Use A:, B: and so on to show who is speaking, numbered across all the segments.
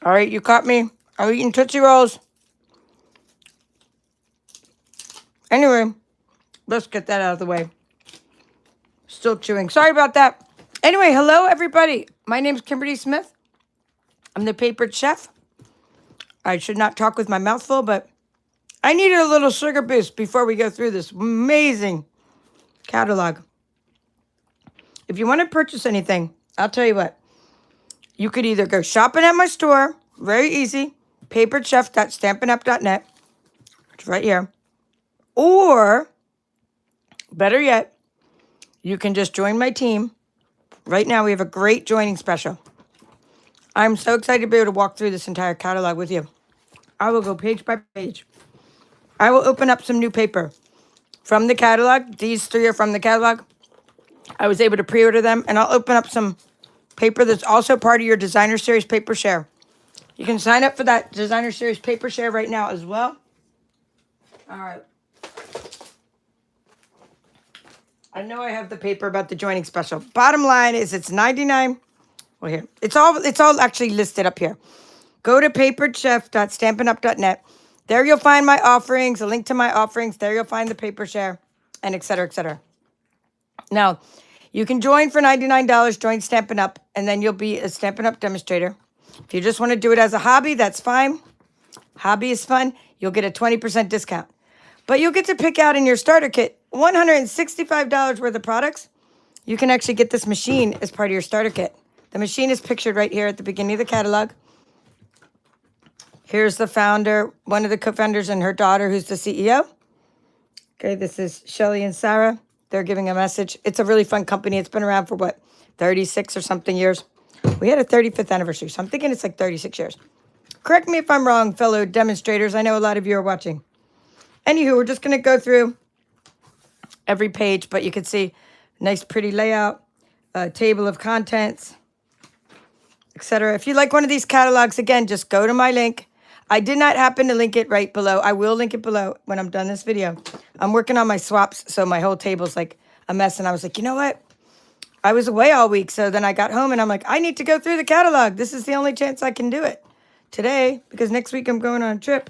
A: All right, you caught me. I'm eating Tootsie Rolls. Anyway, let's get that out of the way. Still chewing. Sorry about that. Anyway, hello, everybody. My name's Kimberly Smith. I'm the papered chef. I should not talk with my mouth full, but I needed a little sugar boost before we go through this amazing catalog. If you want to purchase anything, I'll tell you what. You could either go shopping at my store, very easy, paperedchef.stampinup.net. It's right here. Or, better yet, you can just join my team. Right now, we have a great joining special. I'm so excited to be able to walk through this entire catalog with you. I will go page by page. I will open up some new paper from the catalog. These 3 are from the catalog. I was able to pre-order them, and I'll open up some paper that's also part of your Designer Series Paper Share. You can sign up for that Designer Series Paper Share right now as well. All right. I know I have the paper about the joining special. Bottom line is it's $99. Well, here. It's all actually listed up here. Go to paperedchef.stampinup.net. There you'll find my offerings, a link to my offerings. There you'll find the paper share, and et cetera, et cetera. Now, you can join for $99, join Stampin' Up, and then you'll be a Stampin' Up demonstrator. If you just want to do it as a hobby, that's fine. Hobby is fun. You'll get a 20% discount. But you'll get to pick out in your starter kit $165 worth of products. You can actually get this machine as part of your starter kit. The machine is pictured right here at the beginning of the catalog. Here's the founder, one of the co-founders, and her daughter, who's the CEO. Okay, this is Shelly and Sarah. They're giving a message. It's a really fun company. It's been around for, 36 or something years. We had a 35th anniversary, so I'm thinking it's like 36 years. Correct me if I'm wrong, fellow demonstrators. I know a lot of you are watching. Anywho, we're just going to go through every page, but you can see nice, pretty layout, a table of contents, etc. If you like one of these catalogs, again, just go to my link. I did not happen to link it right below. I will link it below when I'm done this video. I'm working on my swaps, so my whole table's like a mess, and I was like, you know what? I was away all week, so then I got home, and I'm like, I need to go through the catalog. This is the only chance I can do it today, because next week I'm going on a trip.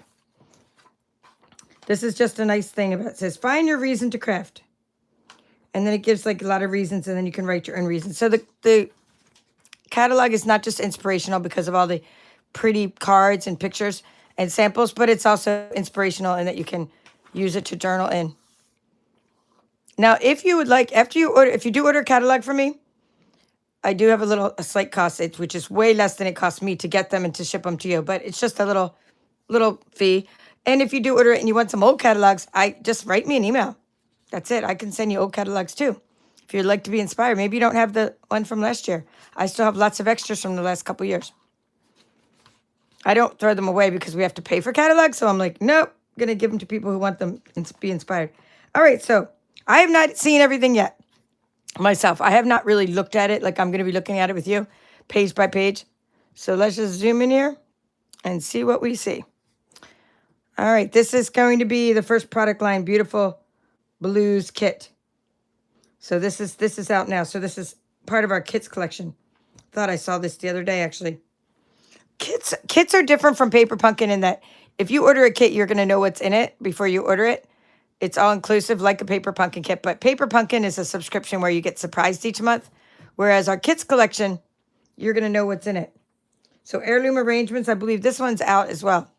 A: This is just a nice thing about it. It says, find your reason to craft. And then it gives like a lot of reasons, and then you can write your own reasons. So the catalog is not just inspirational because of all the pretty cards and pictures and samples, but it's also inspirational in that you can use it to journal in. Now, if you would like, if you do order a catalog from me, I do have a slight cost, which is way less than it costs me to get them and to ship them to you, but it's just a little fee. And if you do order it and you want some old catalogs, just write me an email. That's it. I can send you old catalogs too. If you'd like to be inspired, maybe you don't have the one from last year. I still have lots of extras from the last couple years. I don't throw them away because we have to pay for catalogs. So I'm like, nope, I'm going to give them to people who want them and be inspired. All right. So I have not seen everything yet myself. I have not really looked at it like I'm going to be looking at it with you page by page. So let's just zoom in here and see what we see. All right. This is going to be the first product line, Beautiful Blues Kit. So this is out now. So this is part of our kits collection. Thought I saw this the other day, actually. Kits are different from Paper Pumpkin in that if you order a kit, you're going to know what's in it before you order it. It's all inclusive like a Paper Pumpkin kit, but Paper Pumpkin is a subscription where you get surprised each month, whereas our kits collection, you're going to know what's in it. So heirloom arrangements, I believe this one's out as well.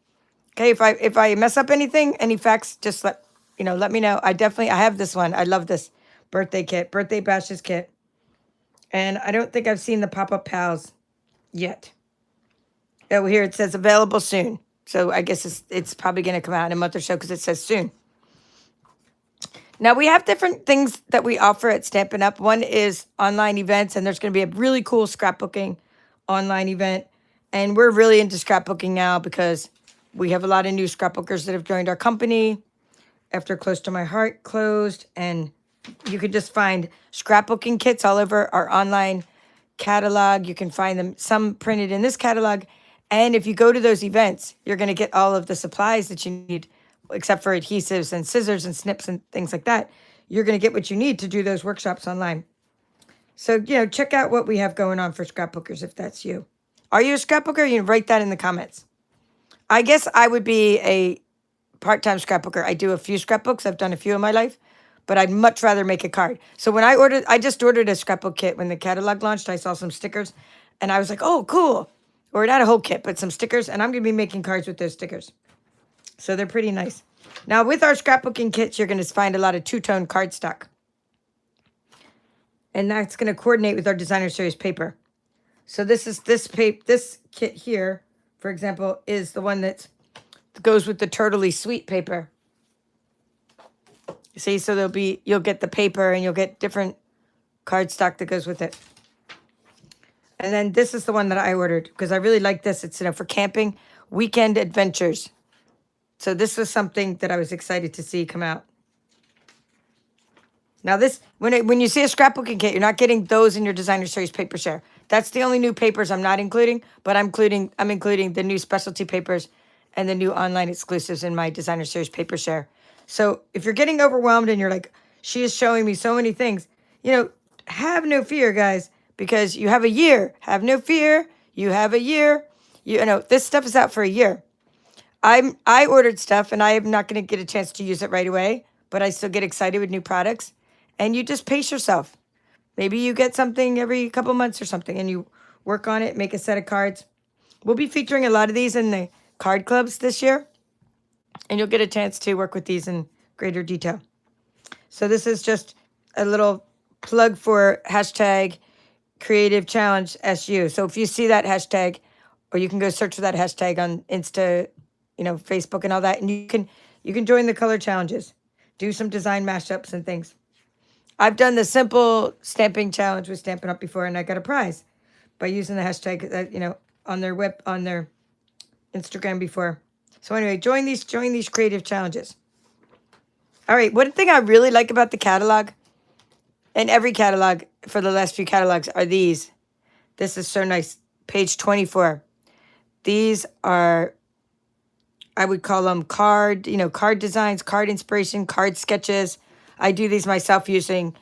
A: Okay, if I mess up anything, any facts, just let me know. I have this one. I love this birthday kit, birthday bashes kit. And I don't think I've seen the pop-up pals yet. Oh, here it says available soon. So I guess it's probably going to come out in a month or so because it says soon. Now, we have different things that we offer at Stampin' Up. One is online events, and there's going to be a really cool scrapbooking online event. And we're really into scrapbooking now because we have a lot of new scrapbookers that have joined our company after Close to My Heart closed. And you can just find scrapbooking kits all over our online catalog. You can find them, some printed in this catalog. And if you go to those events, you're going to get all of the supplies that you need, except for adhesives and scissors and snips and things like that. You're going to get what you need to do those workshops online. So, check out what we have going on for scrapbookers if that's you. Are you a scrapbooker? You write that in the comments. I guess I would be a part-time scrapbooker. I do a few scrapbooks. I've done a few in my life, but I'd much rather make a card. So when I just ordered a scrapbook kit when the catalog launched. I saw some stickers, and I was like, oh, cool. Or not a whole kit, but some stickers, and I'm going to be making cards with those stickers. So they're pretty nice. Now, with our scrapbooking kits, you're going to find a lot of two-tone cardstock. And that's going to coordinate with our designer series paper. So this kit here, for example, is the one that goes with the Turly Sweet paper. See, so you'll get the paper and you'll get different cardstock that goes with it. And then this is the one that I ordered because I really like this. It's for camping, weekend adventures. So this was something that I was excited to see come out. Now this, when you see a scrapbooking kit, you're not getting those in your designer series paper share. That's the only new papers I'm not including, but I'm including the new specialty papers and the new online exclusives in my designer series paper share. So if you're getting overwhelmed and you're like, she is showing me so many things, have no fear, guys, because you have a year. Have no fear. You have a year. This stuff is out for a year. I ordered stuff and I am not going to get a chance to use it right away, but I still get excited with new products. And you just pace yourself. Maybe you get something every couple months or something and you work on it, make a set of cards. We'll be featuring a lot of these in the card clubs this year. And you'll get a chance to work with these in greater detail. So this is just a little plug for hashtag Creative Challenge SU. So if you see that hashtag, or you can go search for that hashtag on Insta, Facebook and all that, and you can join the color challenges, do some design mashups and things. I've done the simple stamping challenge with Stampin' Up before, and I got a prize by using the hashtag on their Instagram before. So anyway, join these creative challenges. All right, one thing I really like about the catalog, and every catalog for the last few catalogs, are these. This is so nice. Page 24. These are, I would call them card designs, card inspiration, card sketches. I do these myself using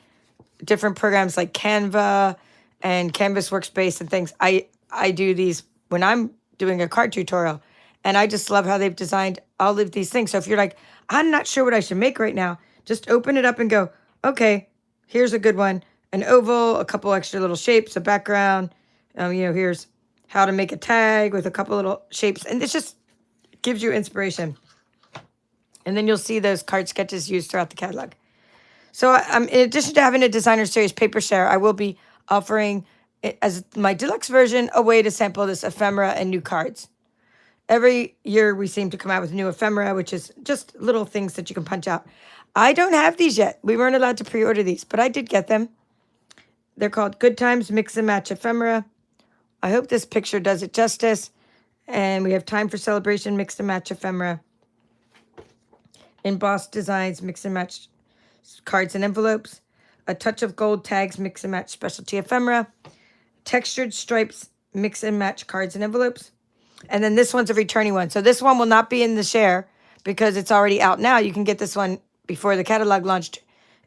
A: different programs like Canva and Canvas Workspace and things. I do these when I'm doing a card tutorial. And I just love how they've designed all of these things. So if you're like, I'm not sure what I should make right now, just open it up and go, okay, here's a good one. An oval, a couple extra little shapes, a background. Here's how to make a tag with a couple little shapes. And it just gives you inspiration. And then you'll see those card sketches used throughout the catalog. So in addition to having a designer series paper share, I will be offering, as my deluxe version, a way to sample this ephemera and new cards. Every year we seem to come out with new ephemera, which is just little things that you can punch out. I don't have these yet. We weren't allowed to pre-order these, but I did get them. They're called Good Times Mix and Match Ephemera. I hope this picture does it justice. And we have Time for Celebration Mix and Match Ephemera. Embossed Designs Mix and Match Cards and Envelopes. A Touch of Gold Tags Mix and Match Specialty Ephemera. Textured Stripes Mix and Match Cards and Envelopes. And then this one's a returning one. So this one will not be in the share because it's already out now. You can get this one before the catalog launched.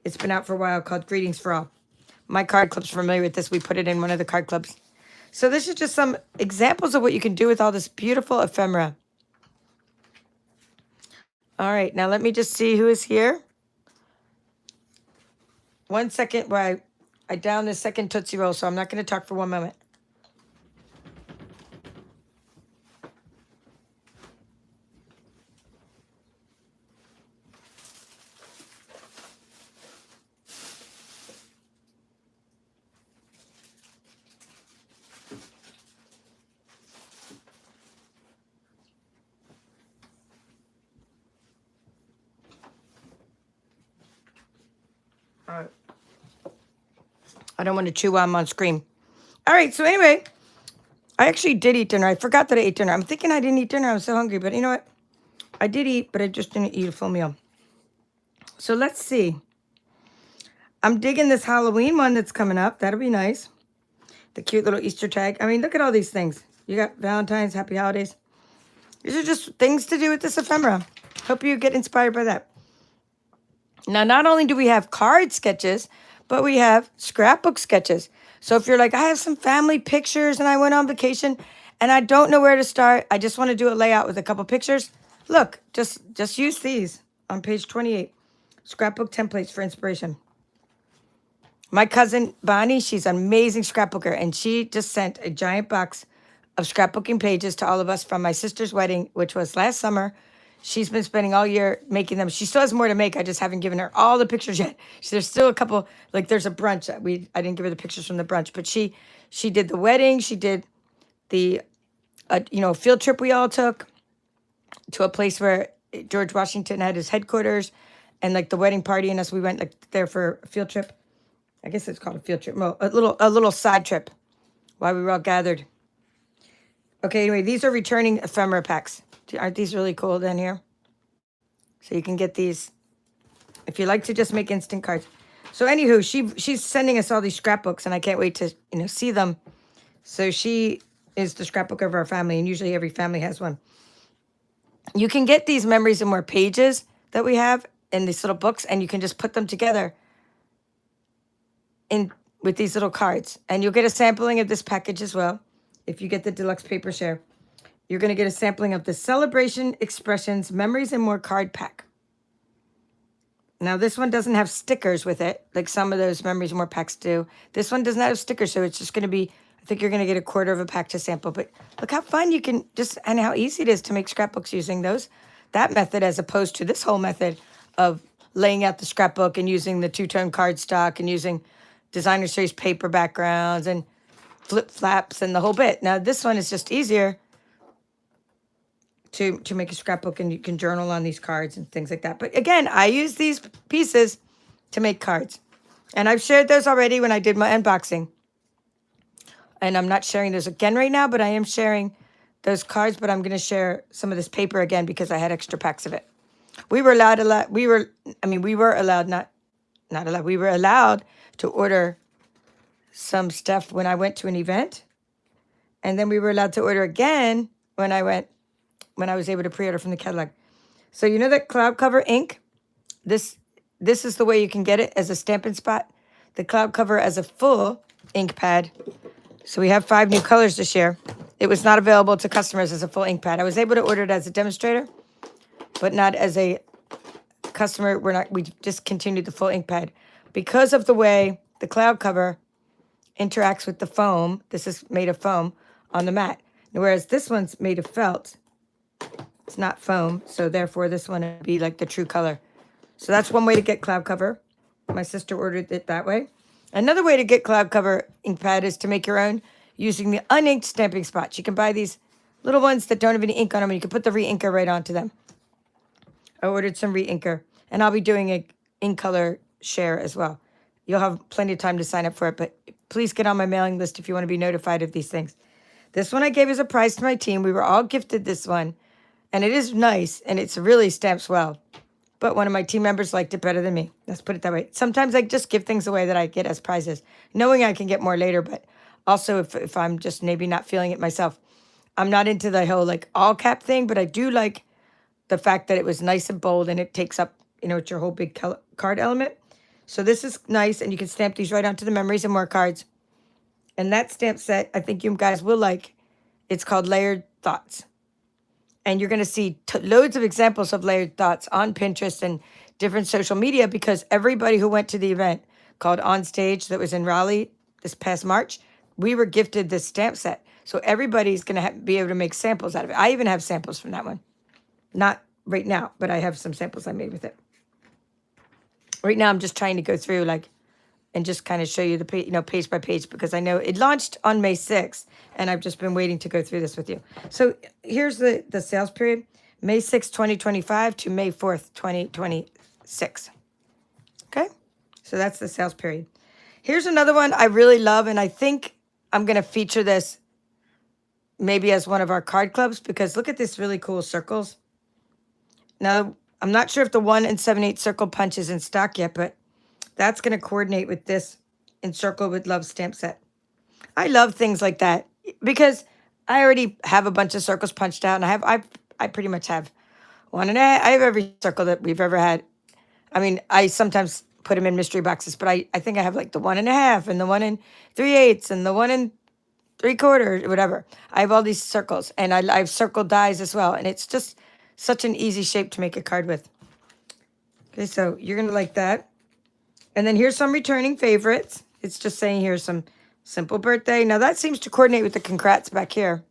A: It's been out for a while, called Greetings for All. My card club's familiar with this. We put it in one of the card clubs. So this is just some examples of what you can do with all this beautiful ephemera. All right, now let me just see who is here. 1 second while I down this second Tootsie Roll, so I'm not going to talk for 1 moment. All right. I don't want to chew while I'm on screen. All right, so anyway, I actually did eat dinner. I forgot that I ate dinner. I'm thinking I didn't eat dinner. I was so hungry, but you know what? I did eat, but I just didn't eat a full meal. So let's see. I'm digging this Halloween one that's coming up. That'll be nice. The cute little Easter tag. I mean, look at all these things. You got Valentine's, Happy Holidays. These are just things to do with this ephemera. Hope you get inspired by that. Now, not only do we have card sketches, but we have scrapbook sketches. So if you're like, I have some family pictures and I went on vacation and I don't know where to start. I just want to do a layout with a couple pictures. Look, just use these on page 28. Scrapbook templates for inspiration. My cousin Bonnie, she's an amazing scrapbooker, and she just sent a giant box of scrapbooking pages to all of us from my sister's wedding, which was last summer. She's been spending all year making them. She still has more to make. I just haven't given her all the pictures yet. There's still a couple, like there's a brunch that I didn't give her the pictures from the brunch, but she did the wedding. She did the, field trip we all took to a place where George Washington had his headquarters, and like the wedding party and us, we went like there for a field trip. I guess it's called a field trip. Well, a little side trip while we were all gathered. Okay, anyway, these are returning ephemera packs. Aren't these really cool down here? So you can get these if you like to just make instant cards. So anywho, she's sending us all these scrapbooks, and I can't wait to see them. So she is the scrapbooker of our family, and usually every family has one. You can get these memories and more pages that we have in these little books, and you can just put them together with these little cards. And you'll get a sampling of this package as well. If you get the deluxe paper share, you're going to get a sampling of the Celebration Expressions Memories and More card pack. Now, this one doesn't have stickers with it, like some of those Memories and More packs do. This one does not have stickers, so it's just going to be, I think you're going to get a quarter of a pack to sample. But look how fun you can and how easy it is to make scrapbooks using that method, as opposed to this whole method of laying out the scrapbook and using the two-tone cardstock and using designer series paper backgrounds and flip flaps and the whole bit. Now, this one is just easier to make a scrapbook, and you can journal on these cards and things like that. But again, I use these pieces to make cards. And I've shared those already when I did my unboxing. And I'm not sharing those again right now, but I am sharing those cards, but I'm going to share some of this paper again because I had extra packs of it. We were allowed to order some stuff when I went to an event. And then we were allowed to order again when I was able to pre-order from the catalog. So you know that cloud cover ink? This is the way you can get it as a Stampin' Spot. The cloud cover as a full ink pad. So we have 5 new colors to share. It was not available to customers as a full ink pad. I was able to order it as a demonstrator, but not as a customer. We discontinued the full ink pad because of the way the cloud cover interacts with the foam. This is made of foam on the mat, whereas this one's made of felt. It's not foam, so therefore this one would be like the true color. So that's one way to get cloud cover. My sister ordered it that way. Another way to get cloud cover ink pad is to make your own using the uninked stamping spots. You can buy these little ones that don't have any ink on them, and you can put the re-inker right onto them. I ordered some re-inker, and I'll be doing a ink color share as well. You'll have plenty of time to sign up for it, but please get on my mailing list if you want to be notified of these things. This one I gave as a prize to my team. We were all gifted this one, and it is nice, and it's really stamps well. But one of my team members liked it better than me. Let's put it that way. Sometimes I just give things away that I get as prizes, knowing I can get more later, but also if I'm just maybe not feeling it myself. I'm not into the whole like all cap thing, but I do like the fact that it was nice and bold, and it takes up, it's your whole big card element. So this is nice, and you can stamp these right onto the Memories and More cards. And that stamp set, I think you guys will like. It's called Layered Thoughts. And you're going to see loads of examples of layered thoughts on Pinterest and different social media, because everybody who went to the event called On Stage that was in Raleigh this past March, we were gifted this stamp set. So everybody's going to be able to make samples out of it. I even have samples from that one. Not right now, but I have some samples I made with it. Right now, I'm just trying to go through and just kind of show you the page by page, because I know it launched on May 6th, and I've just been waiting to go through this with you. So here's the sales period, May 6th, 2025 to May 4th, 2026. Okay, so that's the sales period. Here's another one I really love, and I think I'm going to feature this maybe as one of our card clubs, because look at this really cool circles. Now, I'm not sure if the 1 7/8 circle punch is in stock yet, but that's going to coordinate with this Encircle with Love stamp set. I love things like that because I already have a bunch of circles punched out, and I pretty much have 1 1/2. I have every circle that we've ever had. I mean, I sometimes put them in mystery boxes, but I think I have like the 1 1/2 and the 1 3/8 and the 1 3/4, whatever. I have all these circles, and I've circled dies as well, and it's just such an easy shape to make a card with. Okay, so you're gonna like that. And then here's some returning favorites. It's just saying here's some simple birthday. Now that seems to coordinate with the congrats back here.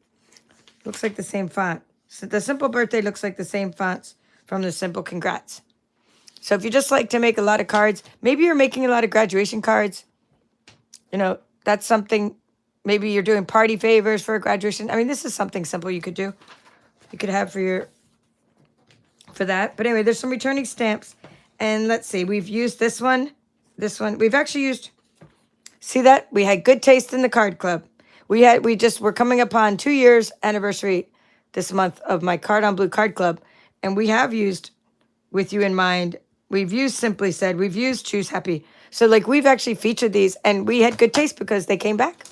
A: Looks like the same font. So the simple birthday looks like the same fonts from the simple congrats. So if you just like to make a lot of cards, maybe you're making a lot of graduation cards, you know, that's something. Maybe you're doing party favors for a graduation. I mean, this is something simple you could do. You could have for that. But anyway, there's some returning stamps. And let's see, we've used this one. We've actually used, see that? We had good taste in the card club. We're coming upon 2 years anniversary this month of my Card on Blue card club. And we have used With You in Mind. We've used Simply Said. We've used Choose Happy. So like we've actually featured these and we had good taste because they came back.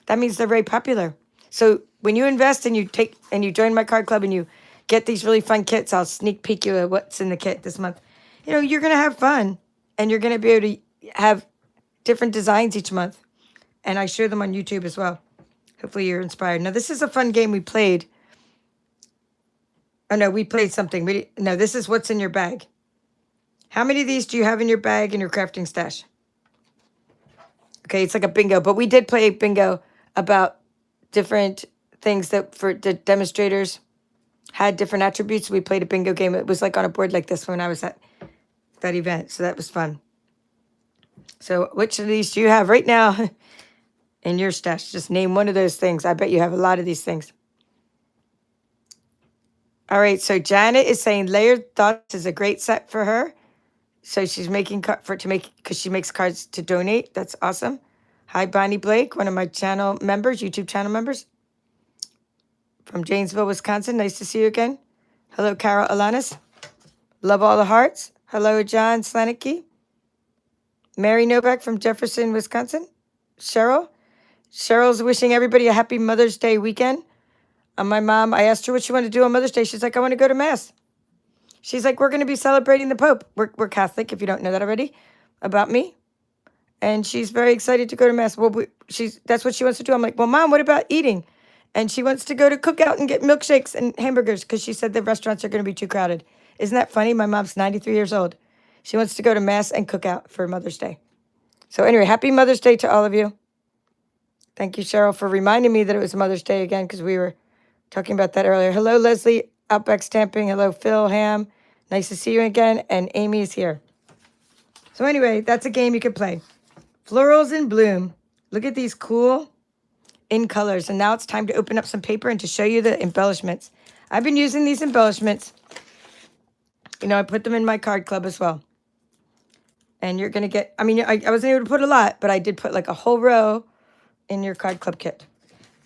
A: That means they're very popular. So when you invest and you join my card club and you get these really fun kits, I'll sneak peek you at what's in the kit this month. You know, you're going to have fun and you're going to be able to have different designs each month. And I share them on YouTube as well. Hopefully you're inspired. Now, this is a fun game we played. Oh, no, we played something. No, this is what's in your bag. How many of these do you have in your bag in your crafting stash? Okay, it's like a bingo. But we did play bingo about different things that for the demonstrators had different attributes. We played a bingo game. It was like on a board like this when I was at that event. So that was fun. So which of these do you have right now in your stash? Just name one of those things. I bet you have a lot of these things. All right. So Janet is saying Layered Thoughts is a great set for her. So she's making because she makes cards to donate. That's awesome. Hi, Bonnie Blake, one of my channel members, YouTube channel members from Janesville, Wisconsin. Nice to see you again. Hello, Carol Alanis. Love all the hearts. Hello, John Slanicki. Mary Novak from Jefferson, Wisconsin. Cheryl's wishing everybody a happy Mother's Day weekend. My mom, I asked her what she wanted to do on Mother's Day. She's like, I want to go to Mass. She's like, we're going to be celebrating the Pope. We're Catholic, if you don't know that already, about me. And she's very excited to go to Mass. Well, that's what she wants to do. I'm like, well, Mom, what about eating? And she wants to go to Cookout and get milkshakes and hamburgers because she said the restaurants are going to be too crowded. Isn't that funny? My mom's 93 years old. She wants to go to Mass and Cookout for Mother's Day. So anyway, happy Mother's Day to all of you. Thank you, Cheryl, for reminding me that it was Mother's Day again because we were talking about that earlier. Hello, Leslie, Outback Stamping. Hello, Phil Ham. Nice to see you again. And Amy's here. So anyway, that's a game you could play. Florals in Bloom. Look at these cool in colors. And now it's time to open up some paper and to show you the embellishments. I've been using these embellishments. You know, I put them in my card club as well. And you're going to get, I mean, I wasn't able to put a lot, but I did put like a whole row in your card club kit.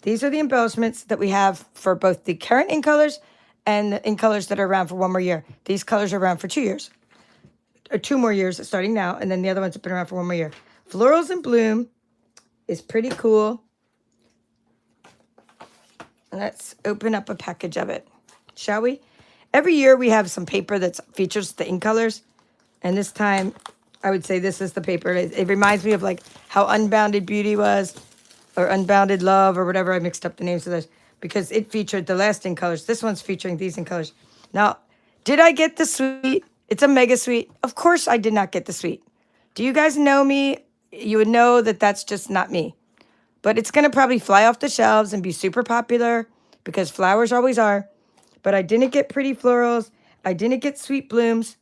A: These are the embellishments that we have for both the current in colors and the in colors that are around for 1 more year. These colors are around for 2 years. Or 2 more years starting now. And then the other ones have been around for 1 more year. Florals in Bloom is pretty cool. Let's open up a package of it, shall we? Every year we have some paper that features the in colors. And this time, I would say this is the paper. It reminds me of like how Unbounded Beauty was, or Unbounded Love, or whatever. I mixed up the names of those because it featured the last in colors. This one's featuring these in colors. Now, did I get the suite? It's a mega suite. Of course I did not get the suite. Do you guys know me? You would know that that's just not me. But it's going to probably fly off the shelves and be super popular because flowers always are. But I didn't get pretty florals. I didn't get sweet blooms.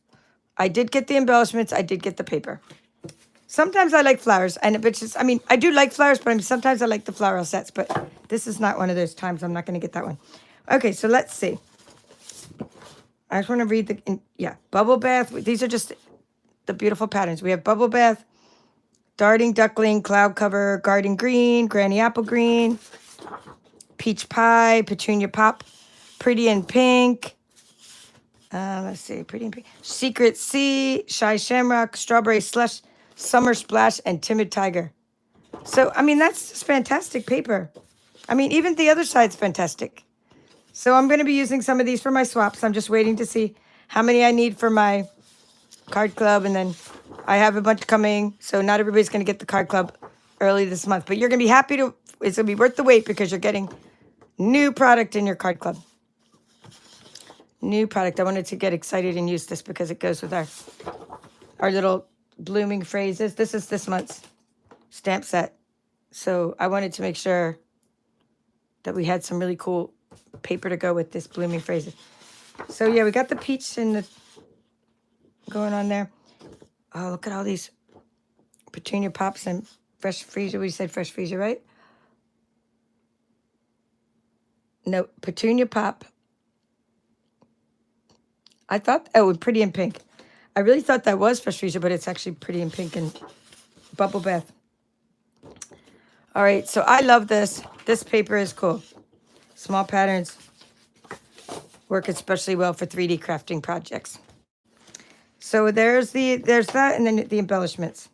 A: I did get the embellishments. I did get the paper. Sometimes I like flowers. And it's just, I mean, I do like flowers, but sometimes I like the floral sets. But this is not one of those times. I'm not going to get that one. Okay, so let's see. I just want to read Bubble Bath. These are just the beautiful patterns. We have Bubble Bath, Darting Duckling, Cloud Cover, Garden Green, Granny Apple Green, Peach Pie, Petunia Pop, Pretty in Pink. Let's see, Pretty in Pink. Secret Sea, Shy Shamrock, Strawberry Slush, Summer Splash, and Timid Tiger. So, I mean, that's just fantastic paper. I mean, even the other side's fantastic. So I'm going to be using some of these for my swaps. I'm just waiting to see how many I need for my card club. And then I have a bunch coming. So not everybody's going to get the card club early this month. But you're going to be happy to it's going to be worth the wait because you're getting new product in your card club. New product. I wanted to get excited and use this because it goes with our little blooming phrases. This is this month's stamp set. So I wanted to make sure that we had some really cool paper to go with this blooming phrases. So yeah, we got the peach and the going on there. Oh, look at all these petunia pops and fresh freesia. We said fresh freesia, right? No, petunia pop. I thought, oh, and pretty in pink. I really thought that was fresh freesia, but it's actually pretty in pink and bubble bath. All right, so I love this. This paper is cool. Small patterns work especially well for 3D crafting projects. So there's that, and then the embellishments,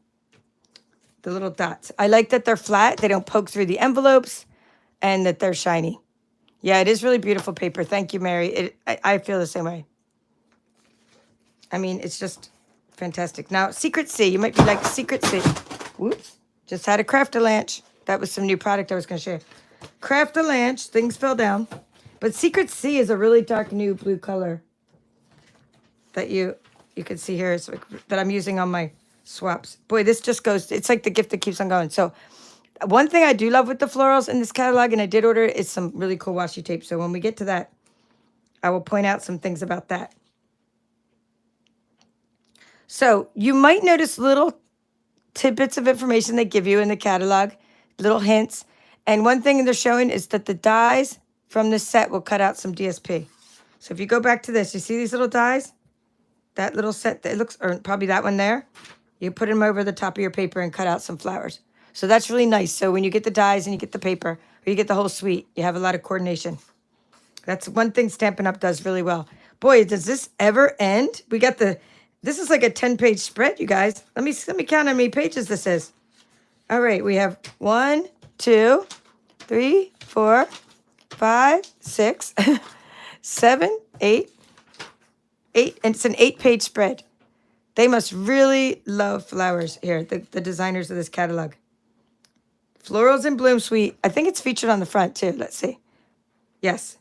A: the little dots. I like that they're flat. They don't poke through the envelopes, and that they're shiny. Yeah, it is really beautiful paper. Thank you, Mary. I feel the same way. I mean, it's just fantastic. Now, Secret C. You might be like, Secret C. Whoops. Just had a Craft-A-Lanch. That was some new product I was going to share. Craft-A-Lanch. Things fell down. But Secret C is a really dark new blue color that you can see here. It's like, that I'm using on my swaps. Boy, this just goes, it's like the gift that keeps on going. So one thing I do love with the florals in this catalog, and I did order, is some really cool washi tape. So when we get to that, I will point out some things about that. So you might notice little tidbits of information they give you in the catalog, little hints. And one thing they're showing is that the dies from this set will cut out some DSP. So if you go back to this, you see these little dies? That little set, that looks, or probably that one there, you put them over the top of your paper and cut out some flowers. So that's really nice. So when you get the dies and you get the paper, or you get the whole suite, you have a lot of coordination. That's one thing Stampin' Up! Does really well. Boy, does this ever end? We got this is like a 10-page spread, you guys. Let me count how many pages this is. All right, we have 1, 2, 3, 4, 5, 6, 7, 8, and it's an 8-page spread. They must really love flowers here, the designers of this catalog. Florals and Bloom Suite. I think it's featured on the front too. Let's see. Yes.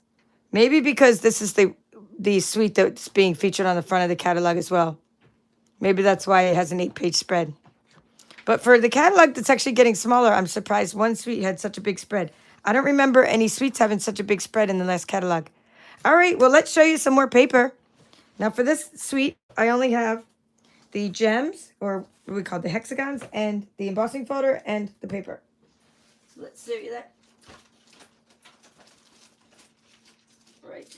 A: Maybe because this is the suite that's being featured on the front of the catalog as well. Maybe that's why it has an 8-page spread. But for the catalog that's actually getting smaller, I'm surprised one suite had such a big spread. I don't remember any suites having such a big spread in the last catalog. All right, well, let's show you some more paper. Now for this suite, I only have the gems, or what we call the hexagons, and the embossing folder and the paper. So let's show you that. Right.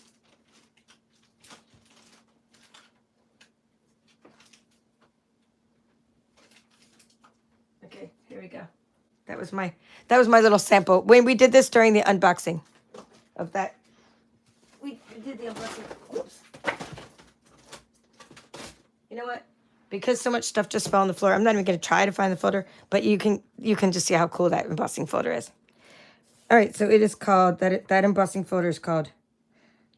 A: Okay, here we go. That was my little sample. When we did this during the unboxing of that. We did the unboxing. Oops. You know what? Because so much stuff just fell on the floor, I'm not even going to try to find the folder, but you can just see how cool that embossing folder is. All right, so it is called, that embossing folder is called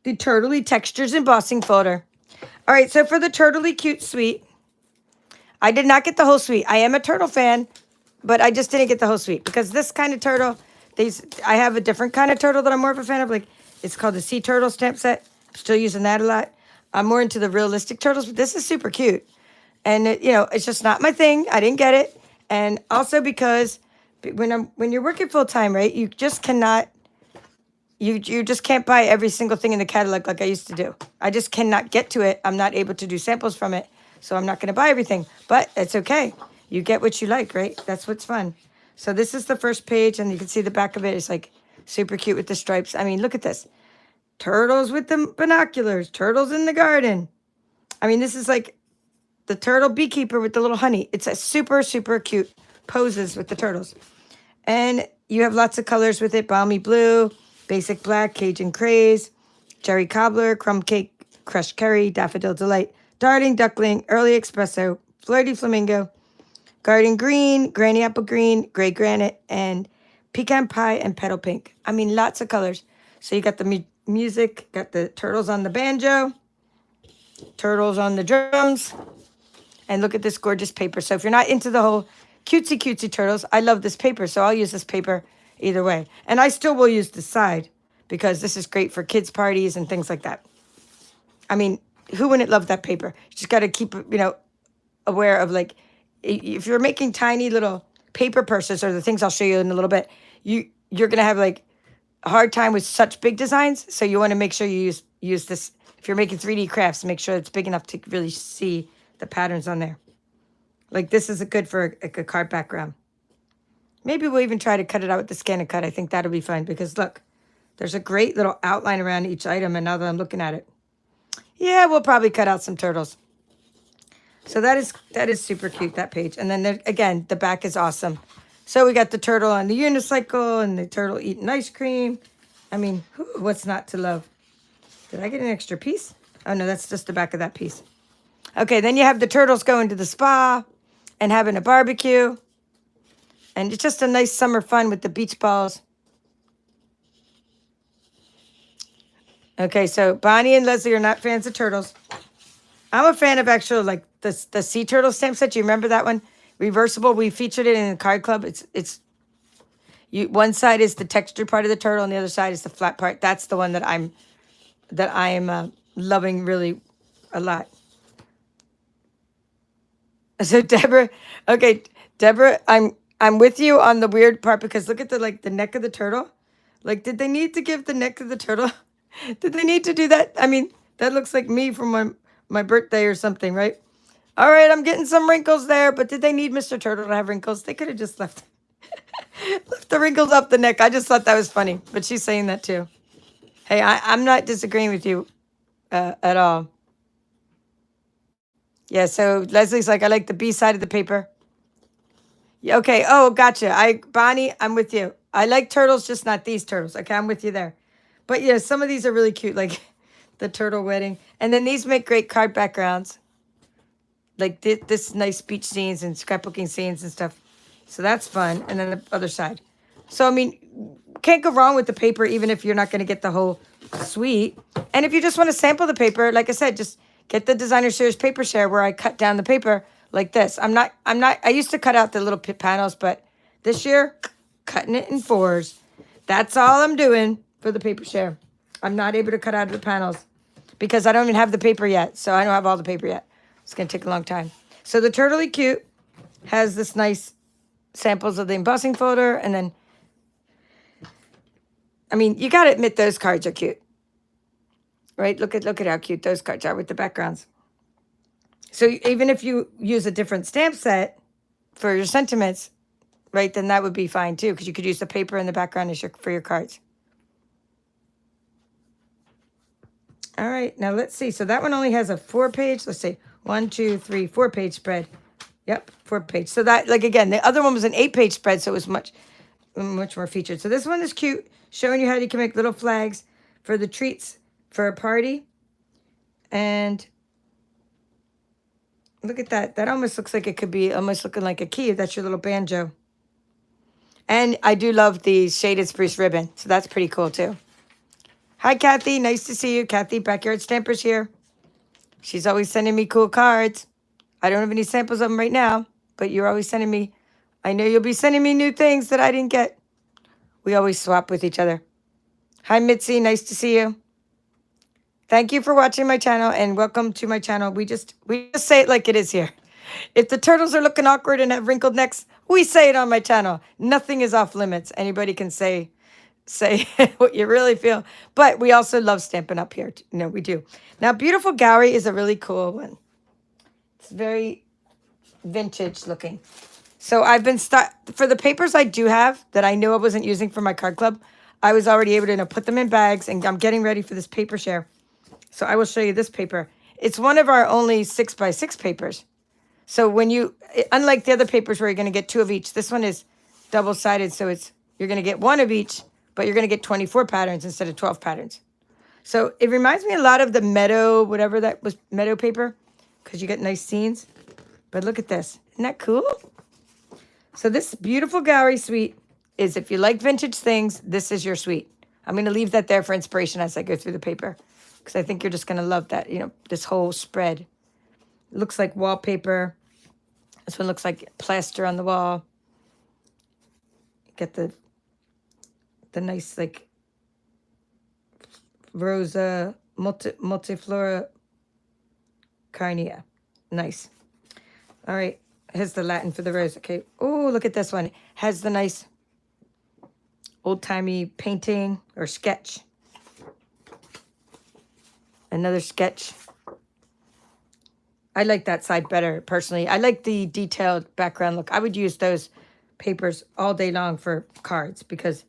A: the Turly Textures Embossing Folder. All right, so for the Turly Cute suite, I did not get the whole suite. I am a turtle fan, but I just didn't get the whole suite because this kind of turtle, I have a different kind of turtle that I'm more of a fan of. Like, it's called the Sea Turtle stamp set. I'm still using that a lot. I'm more into the realistic turtles, but this is super cute. And, it's just not my thing. I didn't get it. And also because when you're working full-time, right, you just cannot, you just can't buy every single thing in the catalog like I used to do. I just cannot get to it. I'm not able to do samples from it. So I'm not going to buy everything. But it's okay. You get what you like, right? That's what's fun. So this is the first page, and you can see the back of it. It's like super cute with the stripes. I mean, look at this. Turtles with the binoculars. Turtles in the garden. I mean, this is like the turtle beekeeper with the little honey. It's a super, super cute poses with the turtles. And you have lots of colors with it. Balmy blue, basic black, Cajun craze, cherry cobbler, crumb cake, crushed curry, daffodil delight, darling duckling, early espresso, flirty flamingo, garden green, granny apple green, gray granite, and pecan pie and petal pink. I mean, lots of colors. So you got the music, got the turtles on the banjo, turtles on the drums, and look at this gorgeous paper. So if you're not into the whole cutesy turtles, I love this paper. So I'll use this paper either way. And I still will use the side because this is great for kids' parties and things like that. I mean, who wouldn't love that paper? You just got to keep, aware of like, if you're making tiny little paper purses or the things I'll show you in a little bit, you're going to have like a hard time with such big designs. So you want to make sure you use this. If you're making 3D crafts, make sure it's big enough to really see the patterns on there. Like this is good for a card background. Maybe we'll even try to cut it out with the Scan and Cut. I think that'll be fun because look, there's a great little outline around each item. And now that I'm looking at it, yeah, we'll probably cut out some turtles. So that is super cute, that page. And then there, again, the back is awesome. So we got the turtle on the unicycle and the turtle eating ice cream. I mean, what's not to love? Did I get an extra piece? Oh, no, that's just the back of that piece. Okay, then you have the turtles going to the spa and having a barbecue. And it's just a nice summer fun with the beach balls. Okay, so Bonnie and Leslie are not fans of turtles. I'm a fan of actual, like, the sea turtle stamp set. You remember that one? Reversible. We featured it in the card club. One side is the textured part of the turtle and the other side is the flat part. That's the one that I am loving really a lot. So Deborah, okay, Deborah, I'm with you on the weird part because look at the neck of the turtle. Like, did they need to give the neck of the turtle? Did they need to do that? I mean, that looks like me from my birthday or something, right? All right, I'm getting some wrinkles there, but did they need Mr. Turtle to have wrinkles? They could have just left the wrinkles off the neck. I just thought that was funny, but she's saying that too. Hey, I'm not disagreeing with you at all. Yeah, so Leslie's like, I like the B side of the paper. Yeah, okay, oh, gotcha. Bonnie, I'm with you. I like turtles, just not these turtles. Okay, I'm with you there. But yeah, some of these are really cute, like the turtle wedding. And then these make great card backgrounds. Like this nice beach scenes and scrapbooking scenes and stuff. So that's fun. And then the other side. So, I mean, can't go wrong with the paper, even if you're not going to get the whole suite. And if you just want to sample the paper, like I said, just get the Designer Series paper share where I cut down the paper like this. I used to cut out the little panels, but this year, cutting it in 4s. That's all I'm doing for the paper share. I'm not able to cut out the panels because I don't even have the paper yet. So I don't have all the paper yet. It's going to take a long time. So the Turly Cute has this nice samples of the embossing folder. And then, I mean, you got to admit those cards are cute. Right? Look at how cute those cards are with the backgrounds. So even if you use a different stamp set for your sentiments, right, then that would be fine too, because you could use the paper in the background for your cards. All right, now let's see. So that one only has a 4-page. Let's see. 1, 2, 3, 4-page spread. Yep, 4-page. So that, like, again, the other one was an 8-page spread, so it was much more featured. So this one is cute, showing you how you can make little flags for the treats for a party. And look at that. That almost looks like it could be almost looking like a key. That's your little banjo. And I do love the shaded spruce ribbon, so that's pretty cool too. Hi, Kathy. Nice to see you. Kathy, Backyard Stampers here. She's always sending me cool cards. I don't have any samples of them right now, but you're always sending me. I know you'll be sending me new things that I didn't get. We always swap with each other. Hi, Mitzi. Nice to see you. Thank you for watching my channel and welcome to my channel. We just say it like it is here. If the turtles are looking awkward and have wrinkled necks, we say it on my channel. Nothing is off limits. Anybody can say what you really feel. But we also love Stampin' Up here. No, we do. Now, Beautiful Gallery is a really cool one. It's very vintage looking. So I've been for the papers I do have that I knew I wasn't using for my card club, I was already able to put them in bags, and I'm getting ready for this paper share. So I will show you this paper. It's one of our only 6x6 papers. So when unlike the other papers where you're going to get 2 of each, this one is double-sided. So you're going to get 1 of each, but you're going to get 24 patterns instead of 12 patterns. So it reminds me a lot of the Meadow, whatever that was, Meadow paper, because you get nice scenes. But look at this. Isn't that cool? So this Beautiful Gallery suite is, if you like vintage things, this is your suite. I'm going to leave that there for inspiration as I go through the paper, because I think you're just going to love that, this whole spread. It looks like wallpaper. This one looks like plaster on the wall. Get the the nice like Rosa multiflora carnea. Nice. All right. Here's the Latin for the rose. Okay. Oh, look at this one. Has the nice old-timey painting or sketch. Another sketch. I like that side better, personally. I like the detailed background look. I would use those papers all day long for cards because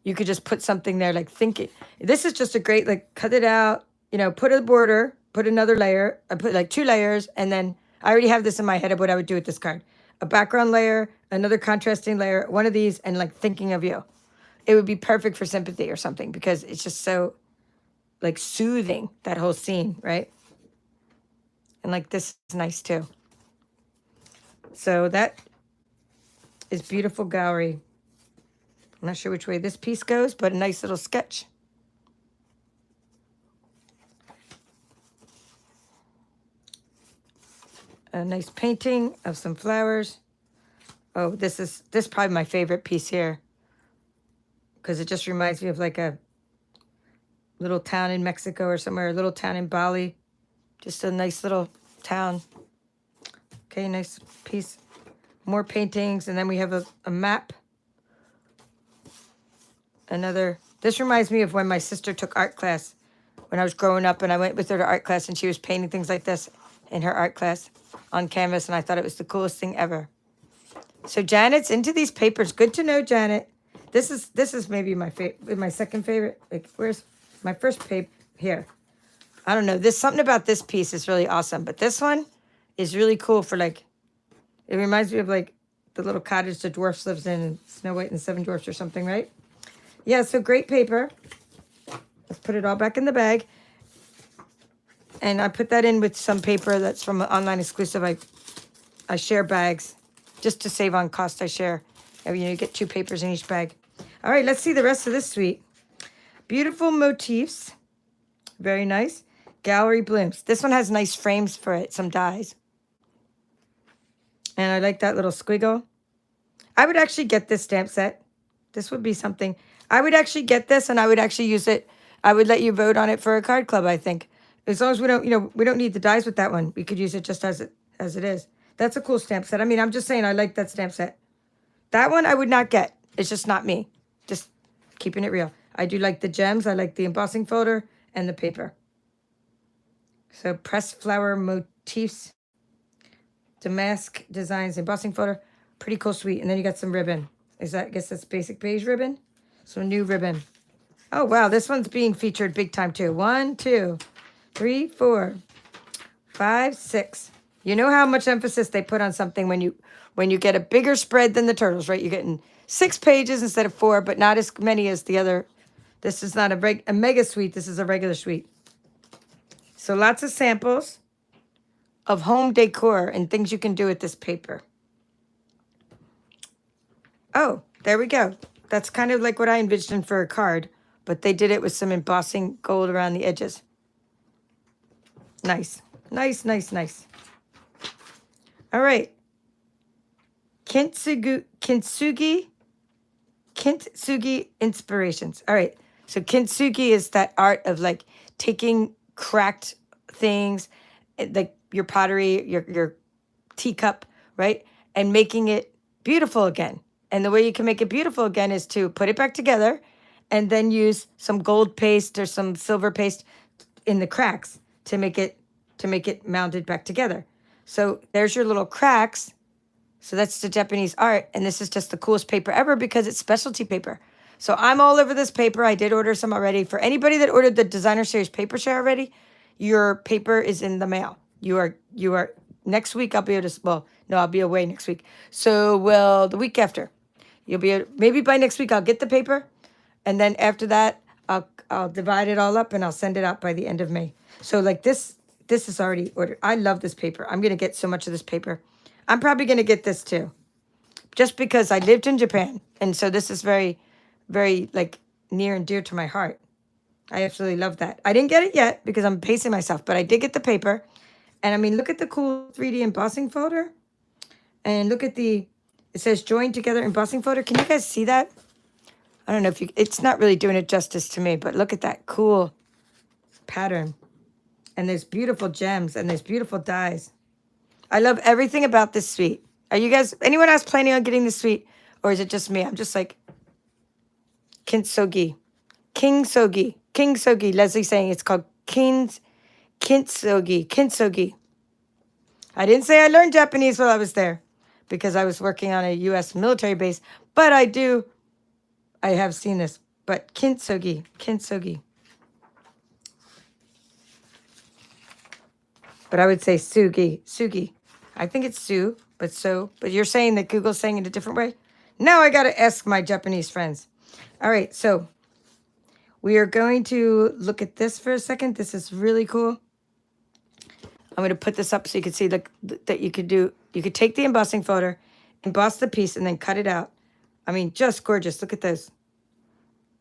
A: you could just put something there like thinking. This is just a great, like, cut it out, you know, put a border, put another layer. I put like 2 layers, and then I already have this in my head of what I would do with this card. A background layer, another contrasting layer, one of these, and like thinking of you. It would be perfect for sympathy or something because it's just so like soothing, that whole scene, right? And like this is nice too. So that is beautiful gallery. I'm not sure which way this piece goes, but a nice little sketch. A nice painting of some flowers. Oh, this is probably my favorite piece here because it just reminds me of like a little town in Mexico or somewhere, a little town in Bali. Just a nice little town. Okay, nice piece. More paintings, and then we have a map. Another, this reminds me of when my sister took art class when I was growing up, and I went with her to art class, and she was painting things like this in her art class on canvas, and I thought it was the coolest thing ever. So Janet's into these papers. Good to know, Janet. This is maybe my second favorite. Like, where's my first paper? Here. I don't know. There's something about this piece is really awesome, but this one is really cool for like, it reminds me of like the little cottage the dwarfs lives in Snow White and the 7 Dwarfs or something, right? Yeah, so great paper. Let's put it all back in the bag. And I put that in with some paper that's from an online exclusive. I share bags just to save on cost. I share. You know, you get 2 papers in each bag. All right, let's see the rest of this suite. Beautiful motifs. Very nice. Gallery blooms. This one has nice frames for it, some dies. And I like that little squiggle. I would actually get this stamp set. This would be something. I would actually get this, and I would actually use it. I would let you vote on it for a card club, I think. As long as we don't, you know, we don't need the dies with that one. We could use it just as it is. That's a cool stamp set. I mean, I'm just saying I like that stamp set. That one I would not get. It's just not me. Just keeping it real. I do like the gems. I like the embossing folder and the paper. So pressed flower motifs, damask designs, embossing folder, pretty cool suite. And then you got some ribbon. I guess that's basic beige ribbon. So new ribbon. Oh wow, this one's being featured big time too. 1, 2, 3, 4, 5, 6. You know how much emphasis they put on something when you get a bigger spread than the turtles, right? You're getting 6 pages instead of 4, but not as many as the other. This is not a mega suite. This is a regular suite. So lots of samples of home decor and things you can do with this paper. Oh, there we go. That's kind of like what I envisioned for a card, but they did it with some embossing gold around the edges. Nice. Nice, nice, nice. All right. Kintugi Inspirations. All right. So Kintugi is that art of like taking cracked things, like your pottery, your teacup, right? And making it beautiful again. And the way you can make it beautiful again is to put it back together and then use some gold paste or some silver paste in the cracks to make it mounted back together. So there's your little cracks. So that's the Japanese art. And this is just the coolest paper ever because it's specialty paper. So I'm all over this paper. I did order some already. For anybody that ordered the Designer Series paper share already, your paper is in the mail. You are next week I'll be able to, well, no, I'll be away next week. So, well, the week after. You'll be able, maybe by next week I'll get the paper. And then after that, I'll divide it all up and I'll send it out by the end of May. So like this is already ordered. I love this paper. I'm going to get so much of this paper. I'm probably going to get this too. Just because I lived in Japan. And so this is very, very like near and dear to my heart. I absolutely love that. I didn't get it yet because I'm pacing myself, but I did get the paper. And I mean, look at the cool 3D embossing folder. And look at it says join together embossing folder. Can you guys see that? I don't know if you, it's not really doing it justice to me, but look at that cool pattern. And there's beautiful gems and there's beautiful dies. I love everything about this suite. Are you guys, anyone else planning on getting this suite? Or is it just me? I'm just like, Kintugi. Kintsugi. Leslie's saying it's called Kintsugi. I didn't say I learned Japanese while I was there because I was working on a U.S. military base, but I have seen this. But Kintsugi. But I would say Sugi. I think it's Sue, but you're saying that Google's saying it a different way? Now I got to ask my Japanese friends. All right, so we are going to look at this for a second. This is really cool. I'm going to put this up so you can see that you could take the embossing folder, emboss the piece, and then cut it out. I mean, just gorgeous. Look at those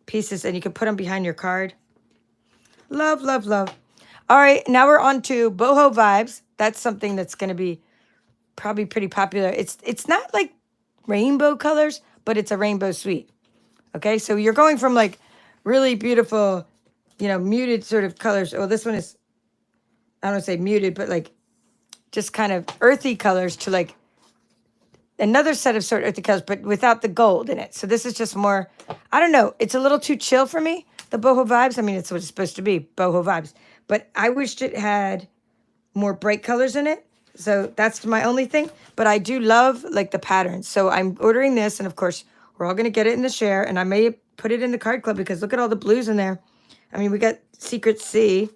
A: pieces, and you can put them behind your card. Love, love, love. All right, now we're on to boho vibes. That's something that's going to be probably pretty popular. It's not like rainbow colors, but it's a rainbow suite. Okay, so you're going from like really beautiful, muted sort of colors. Well, this one is, I don't want to say muted, but like just kind of earthy colors to like another set of sort of earthy colors, but without the gold in it. So this is just more, I don't know, it's a little too chill for me, the boho vibes. I mean, it's what it's supposed to be, boho vibes. But I wished it had more bright colors in it. So that's my only thing. But I do love like the patterns. So I'm ordering this, and of course, we're all going to get it in the share, and I may put it in the card club because look at all the blues in there. I mean, we got Secret Sea,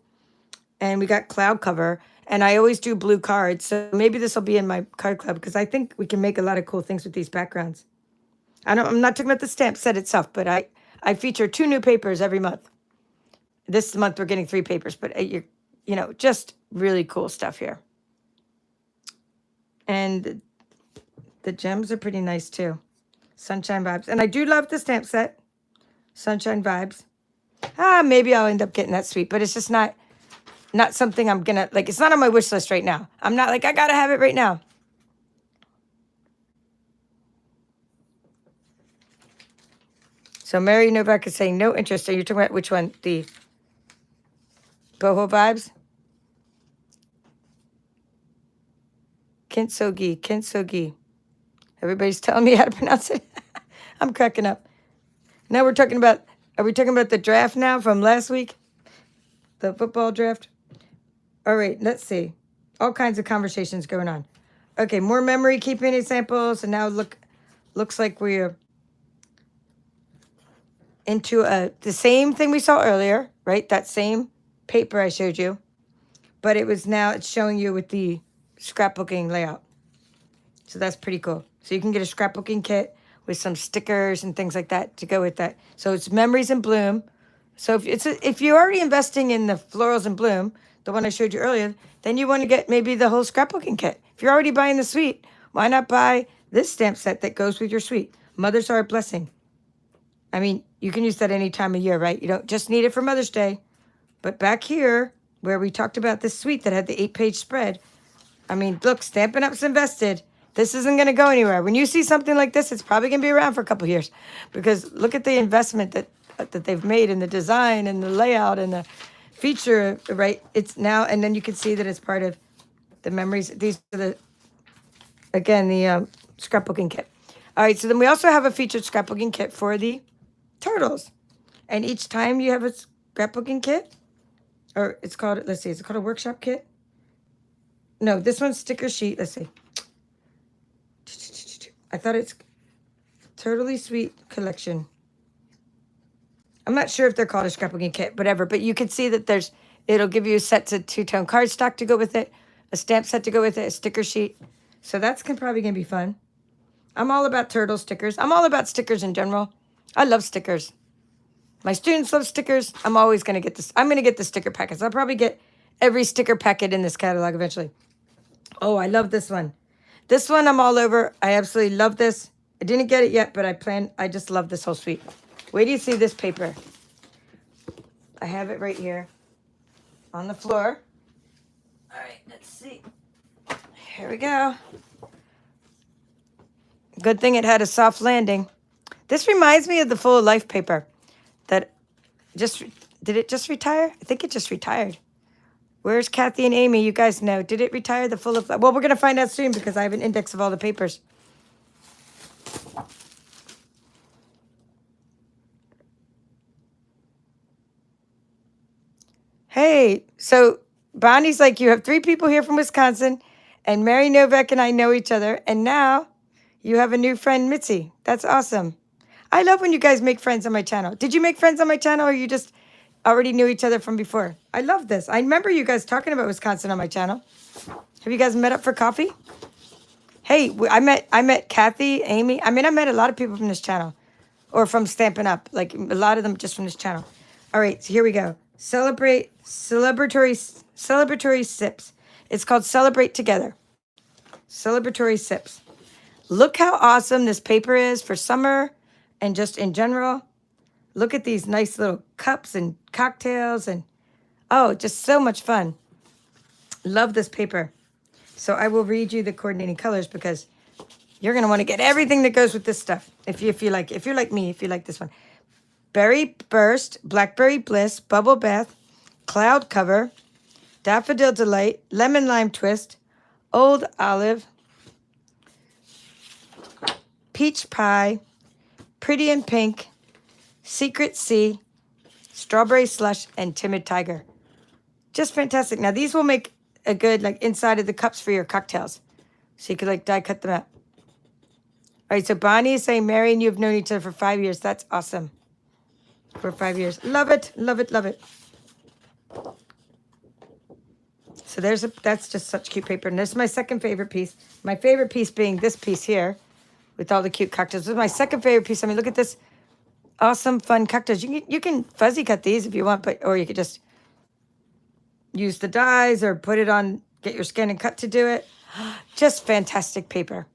A: and we got Cloud Cover, and I always do blue cards. So maybe this will be in my card club because I think we can make a lot of cool things with these backgrounds. I'm not talking about the stamp set itself, but I feature 2 new papers every month. This month we're getting 3 papers, but just really cool stuff here. And the gems are pretty nice too. Sunshine Vibes. And I do love the stamp set. Sunshine Vibes. Maybe I'll end up getting that suite, but it's just not something I'm gonna, like, it's not on my wish list right now. I'm not like, I gotta have it right now. So Mary Novak is saying no interest. Are you talking about which one? The boho vibes? Kintsugi. Everybody's telling me how to pronounce it. I'm cracking up. Now are we talking about the draft now from last week? The football draft? All right, let's see. All kinds of conversations going on. Okay, more memory keeping examples. And now looks like we're into the same thing we saw earlier, right? That same paper I showed you. But it's showing you with the scrapbooking layout. So that's pretty cool. So you can get a scrapbooking kit with some stickers and things like that to go with that. So it's Memories in Bloom. So if you're already investing in the florals in bloom, the one I showed you earlier, then you want to get maybe the whole scrapbooking kit. If you're already buying the suite, why not buy this stamp set that goes with your suite? Mothers are a blessing. I mean, you can use that any time of year, right? You don't just need it for Mother's Day. But back here, where we talked about this suite that had the 8-page spread, I mean, look, Stampin' Up's invested. This isn't going to go anywhere. When you see something like this, it's probably going to be around for a couple of years. Because look at the investment that they've made in the design and the layout and the feature, right? It's now, and then you can see that it's part of the memories. These are the scrapbooking kit. All right, so then we also have a featured scrapbooking kit for the turtles. And each time you have a scrapbooking kit, or it's called a workshop kit? No, this one's sticker sheet. Let's see. I thought it's Turly Sweet Collection. I'm not sure if they're called a scrapbooking kit, whatever, but you can see that it'll give you sets of 2-tone cardstock to go with it, a stamp set to go with it, a sticker sheet. So that's probably going to be fun. I'm all about turtle stickers. I'm all about stickers in general. I love stickers. My students love stickers. I'm always going to get this. I'm going to get the sticker packets. I'll probably get every sticker packet in this catalog eventually. Oh, I love this one. This one I'm all over. I absolutely love this. I didn't get it yet, but I just love this whole suite. Wait till you see this paper. I have it right here on the floor. All right, let's see. Here we go. Good thing it had a soft landing. This reminds me of the Full of Life paper that did it just retire? I think it just retired. Where's Kathy and Amy? You guys know. Did it retire, the Full of Life? Well, we're going to find out soon because I have an index of all the papers. Hey, so Bonnie's like, you have 3 people here from Wisconsin, and Mary Novak and I know each other, and now you have a new friend, Mitzi. That's awesome. I love when you guys make friends on my channel. Did you make friends on my channel, or you just already knew each other from before? I love this. I remember you guys talking about Wisconsin on my channel. Have you guys met up for coffee? Hey, I met Kathy, Amy. I mean, I met a lot of people from this channel, or from Stampin' Up. Like a lot of them just from this channel. All right, so here we go. Celebratory sips. It's called Celebrate Together. Celebratory sips. Look how awesome this paper is for summer and just in general. Look at these nice little cups and cocktails and oh, just so much fun. Love this paper. So I will read you the coordinating colors because you're gonna want to get everything that goes with this stuff. If you like, if you're like me, if you like this one. Berry Burst, Blackberry Bliss, Bubble Bath, Cloud Cover, Daffodil Delight, Lemon Lime Twist, Old Olive, Peach Pie, Pretty in Pink, Secret Sea, Strawberry Slush, and Timid Tiger. Just fantastic. Now these will make a good like inside of the cups for your cocktails. So you could like die cut them out. All right, so Bonnie is saying, Mary and you have known each other for 5 years. That's awesome. For 5 years. Love it, love it, love it. So that's just such cute paper. And this is my second favorite piece. My favorite piece being this piece here with all the cute cocktails. This is my second favorite piece. I mean, look at this awesome, fun cocktails. You can fuzzy cut these if you want, or you could just use the dies or put it on, get your scan and cut to do it. Just fantastic paper.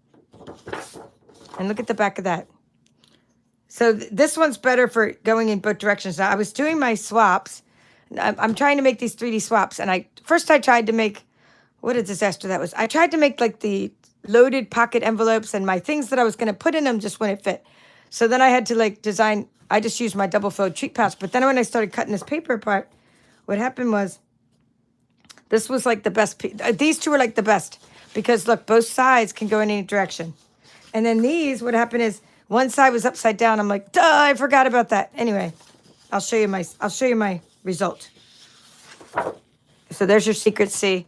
A: And look at the back of that. So this one's better for going in both directions. Now, I was doing my swaps. I'm trying to make these 3D swaps. And first I tried to make, what a disaster that was. I tried to make like the loaded pocket envelopes, and my things that I was going to put in them just wouldn't fit. So then I had to like design, I just used my double fold treat pouch. But then when I started cutting this paper apart, what happened was, this was like the best piece. These two are like the best because look, both sides can go in any direction. And then these, what happened is, one side was upside down. I'm like, duh, I forgot about that. Anyway, I'll show you my result. So there's your Secret Sea.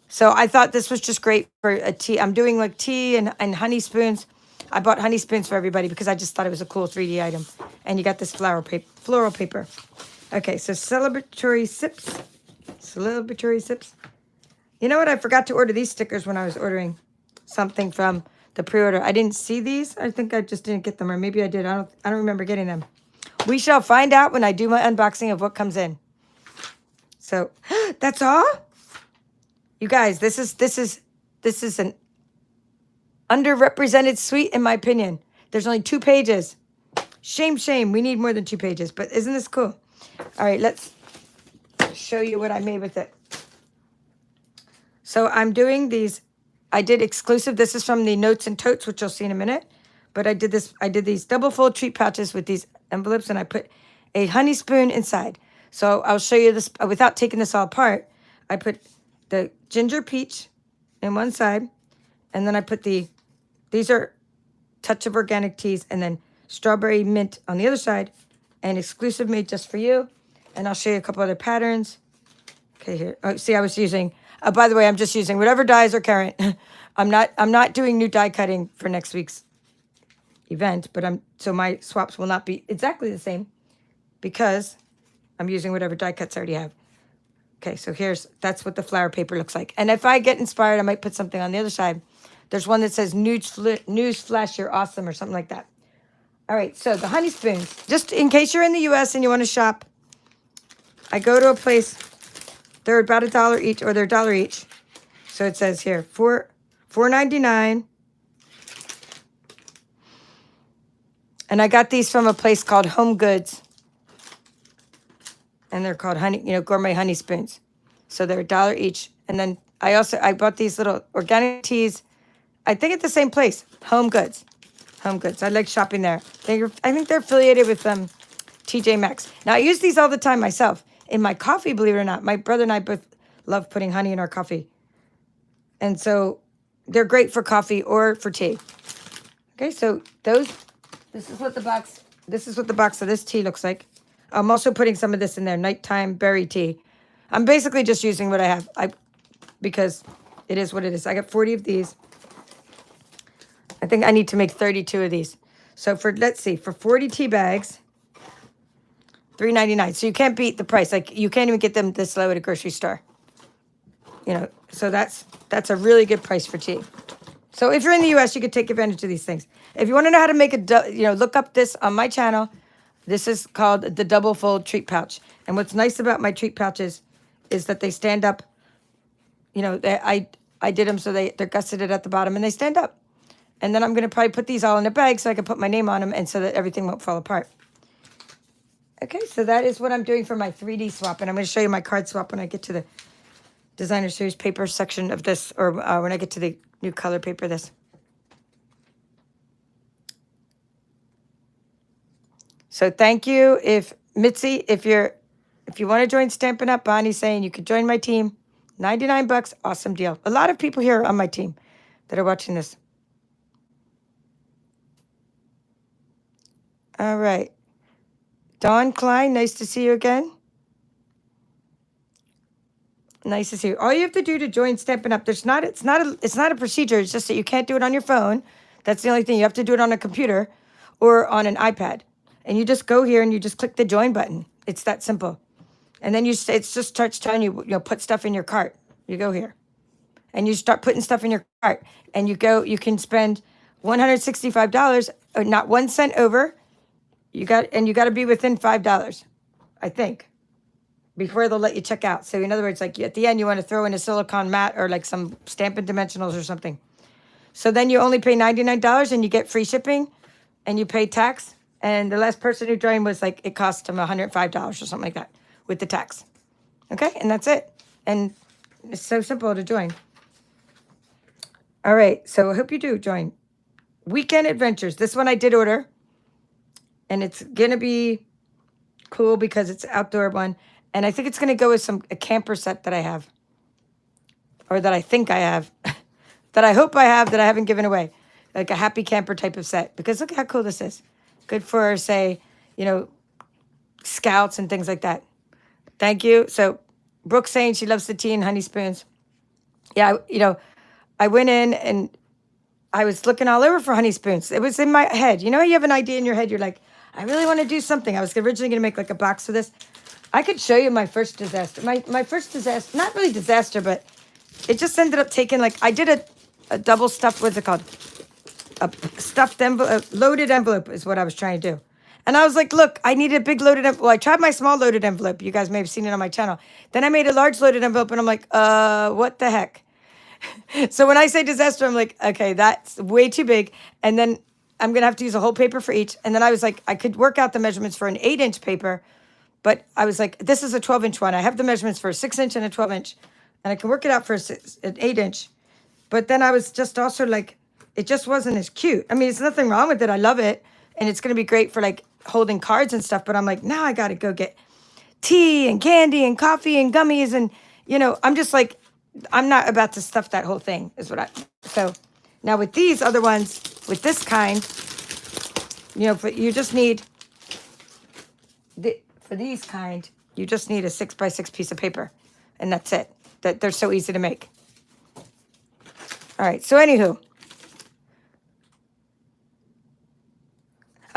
A: So I thought this was just great for a tea. I'm doing like tea and honey spoons. I bought honey spoons for everybody because I just thought it was a cool 3D item. And you got this floral paper. Okay, so celebratory sips. Celebratory sips. You know what? I forgot to order these stickers when I was ordering something from the pre-order. I didn't see these. I think I just didn't get them, or maybe I did. I don't remember getting them. We shall find out when I do my unboxing of what comes in. So that's all. You guys, this is an underrepresented suite in my opinion. There's only 2 pages. Shame. We need more than 2 pages. But isn't this cool? All right, let's show you what I made with it. So I'm doing these. I did exclusive. This is from the Notes and Totes, which you'll see in a minute. But I did this. I did these double fold treat pouches with these envelopes, and I put a honey spoon inside. So I'll show you this without taking this all apart. I put the ginger peach in one side, and then I put these are Touch of Organic Teas, and then strawberry mint on the other side, and exclusive made just for you. And I'll show you a couple other patterns. Okay, here. Oh, see, I was using. By the way, I'm just using whatever dies are current. I'm not doing new die cutting for next week's event, but so my swaps will not be exactly the same because I'm using whatever die cuts I already have. Okay, so that's what the flower paper looks like. And if I get inspired, I might put something on the other side. There's one that says news flash, you're awesome, or something like that. All right, so the honey spoons. Just in case you're in the U.S. and you want to shop, I go to a place. They're about $1 each, or they're $1 each. So it says here, $4.99. And I got these from a place called Home Goods. And they're called gourmet honey spoons. So they're $1 each. And then I bought these little organic teas. I think at the same place, Home Goods. Home Goods. I like shopping there. I think they're affiliated with TJ Maxx. Now, I use these all the time myself. In my coffee, believe it or not, my brother and I both love putting honey in our coffee. And so they're great for coffee or for tea. Okay, so this is what the box of this tea looks like. I'm also putting some of this in there, nighttime berry tea. I'm basically just using what I have because it is what it is. I got 40 of these. I think I need to make 32 of these. So let's see, for 40 tea bags, $3.99. So you can't beat the price. Like you can't even get them this low at a grocery store. You know, so that's a really good price for tea. So if you're in the U.S., you could take advantage of these things. If you want to know how to make look up this on my channel. This is called the double fold treat pouch. And what's nice about my treat pouches is that they stand up. You know, I did them so they're gusseted at the bottom and they stand up. And then I'm going to probably put these all in a bag so I can put my name on them and so that everything won't fall apart. Okay, so that is what I'm doing for my 3D swap. And I'm going to show you my card swap when I get to the designer series paper section of this, or when I get to the new color paper this. So thank you. Mitzi, if you want to join Stampin' Up, Bonnie's saying you could join my team. $99, awesome deal. A lot of people here on my team that are watching this. All right. Dawn Klein, nice to see you again. Nice to see you. All you have to do to join Stampin' Up, it's not a procedure. It's just that you can't do it on your phone. That's the only thing. You have to do it on a computer or on an iPad. And you just go here and you just click the join button. It's that simple. And then it just starts telling you, put stuff in your cart. You go here. And you start putting stuff in your cart. And you can spend $165, or not 1 cent over. You got to be within $5, I think, before they'll let you check out. So in other words, like at the end, you want to throw in a silicone mat or like some Stampin' Dimensionals or something. So then you only pay $99 and you get free shipping and you pay tax. And the last person who joined was like, it cost him $105 or something like that with the tax. Okay, and that's it. And it's so simple to join. All right, so I hope you do join. Weekend Adventures. This one I did order. And it's going to be cool because it's an outdoor one. And I think it's going to go with a camper set that I have. Or that I think I have. That I hope I have that I haven't given away. Like a happy camper type of set. Because look how cool this is. Good for, say, scouts and things like that. Thank you. So, Brooke's saying she loves the tea and honey spoons. Yeah, I went in and I was looking all over for honey spoons. It was in my head. You have an idea in your head. You're like, I really want to do something. I was originally going to make like a box of this. I could show you my first disaster. My first disaster, not really disaster, but it just ended up taking I did a double stuffed, what's it called? A stuffed envelope, loaded envelope is what I was trying to do. And I was like, look, I need a big loaded envelope. Well, I tried my small loaded envelope. You guys may have seen it on my channel. Then I made a large loaded envelope and I'm like, what the heck? So when I say disaster, I'm like, okay, that's way too big. And then I'm going to have to use a whole paper for each. And then I was like, I could work out the measurements for an 8-inch paper. But I was like, this is a 12-inch one. I have the measurements for a 6-inch and a 12-inch. And I can work it out for an 8-inch. But then I was just also like, it just wasn't as cute. I mean, there's nothing wrong with it. I love it. And it's going to be great for holding cards and stuff. But I'm like, now I got to go get tea and candy and coffee and gummies. And, I'm just like, I'm not about to stuff that whole thing so now with these other ones, with this kind, you just need, for these kind, you just need a 6x6 piece of paper. And that's it. They're so easy to make. All right, so anywho.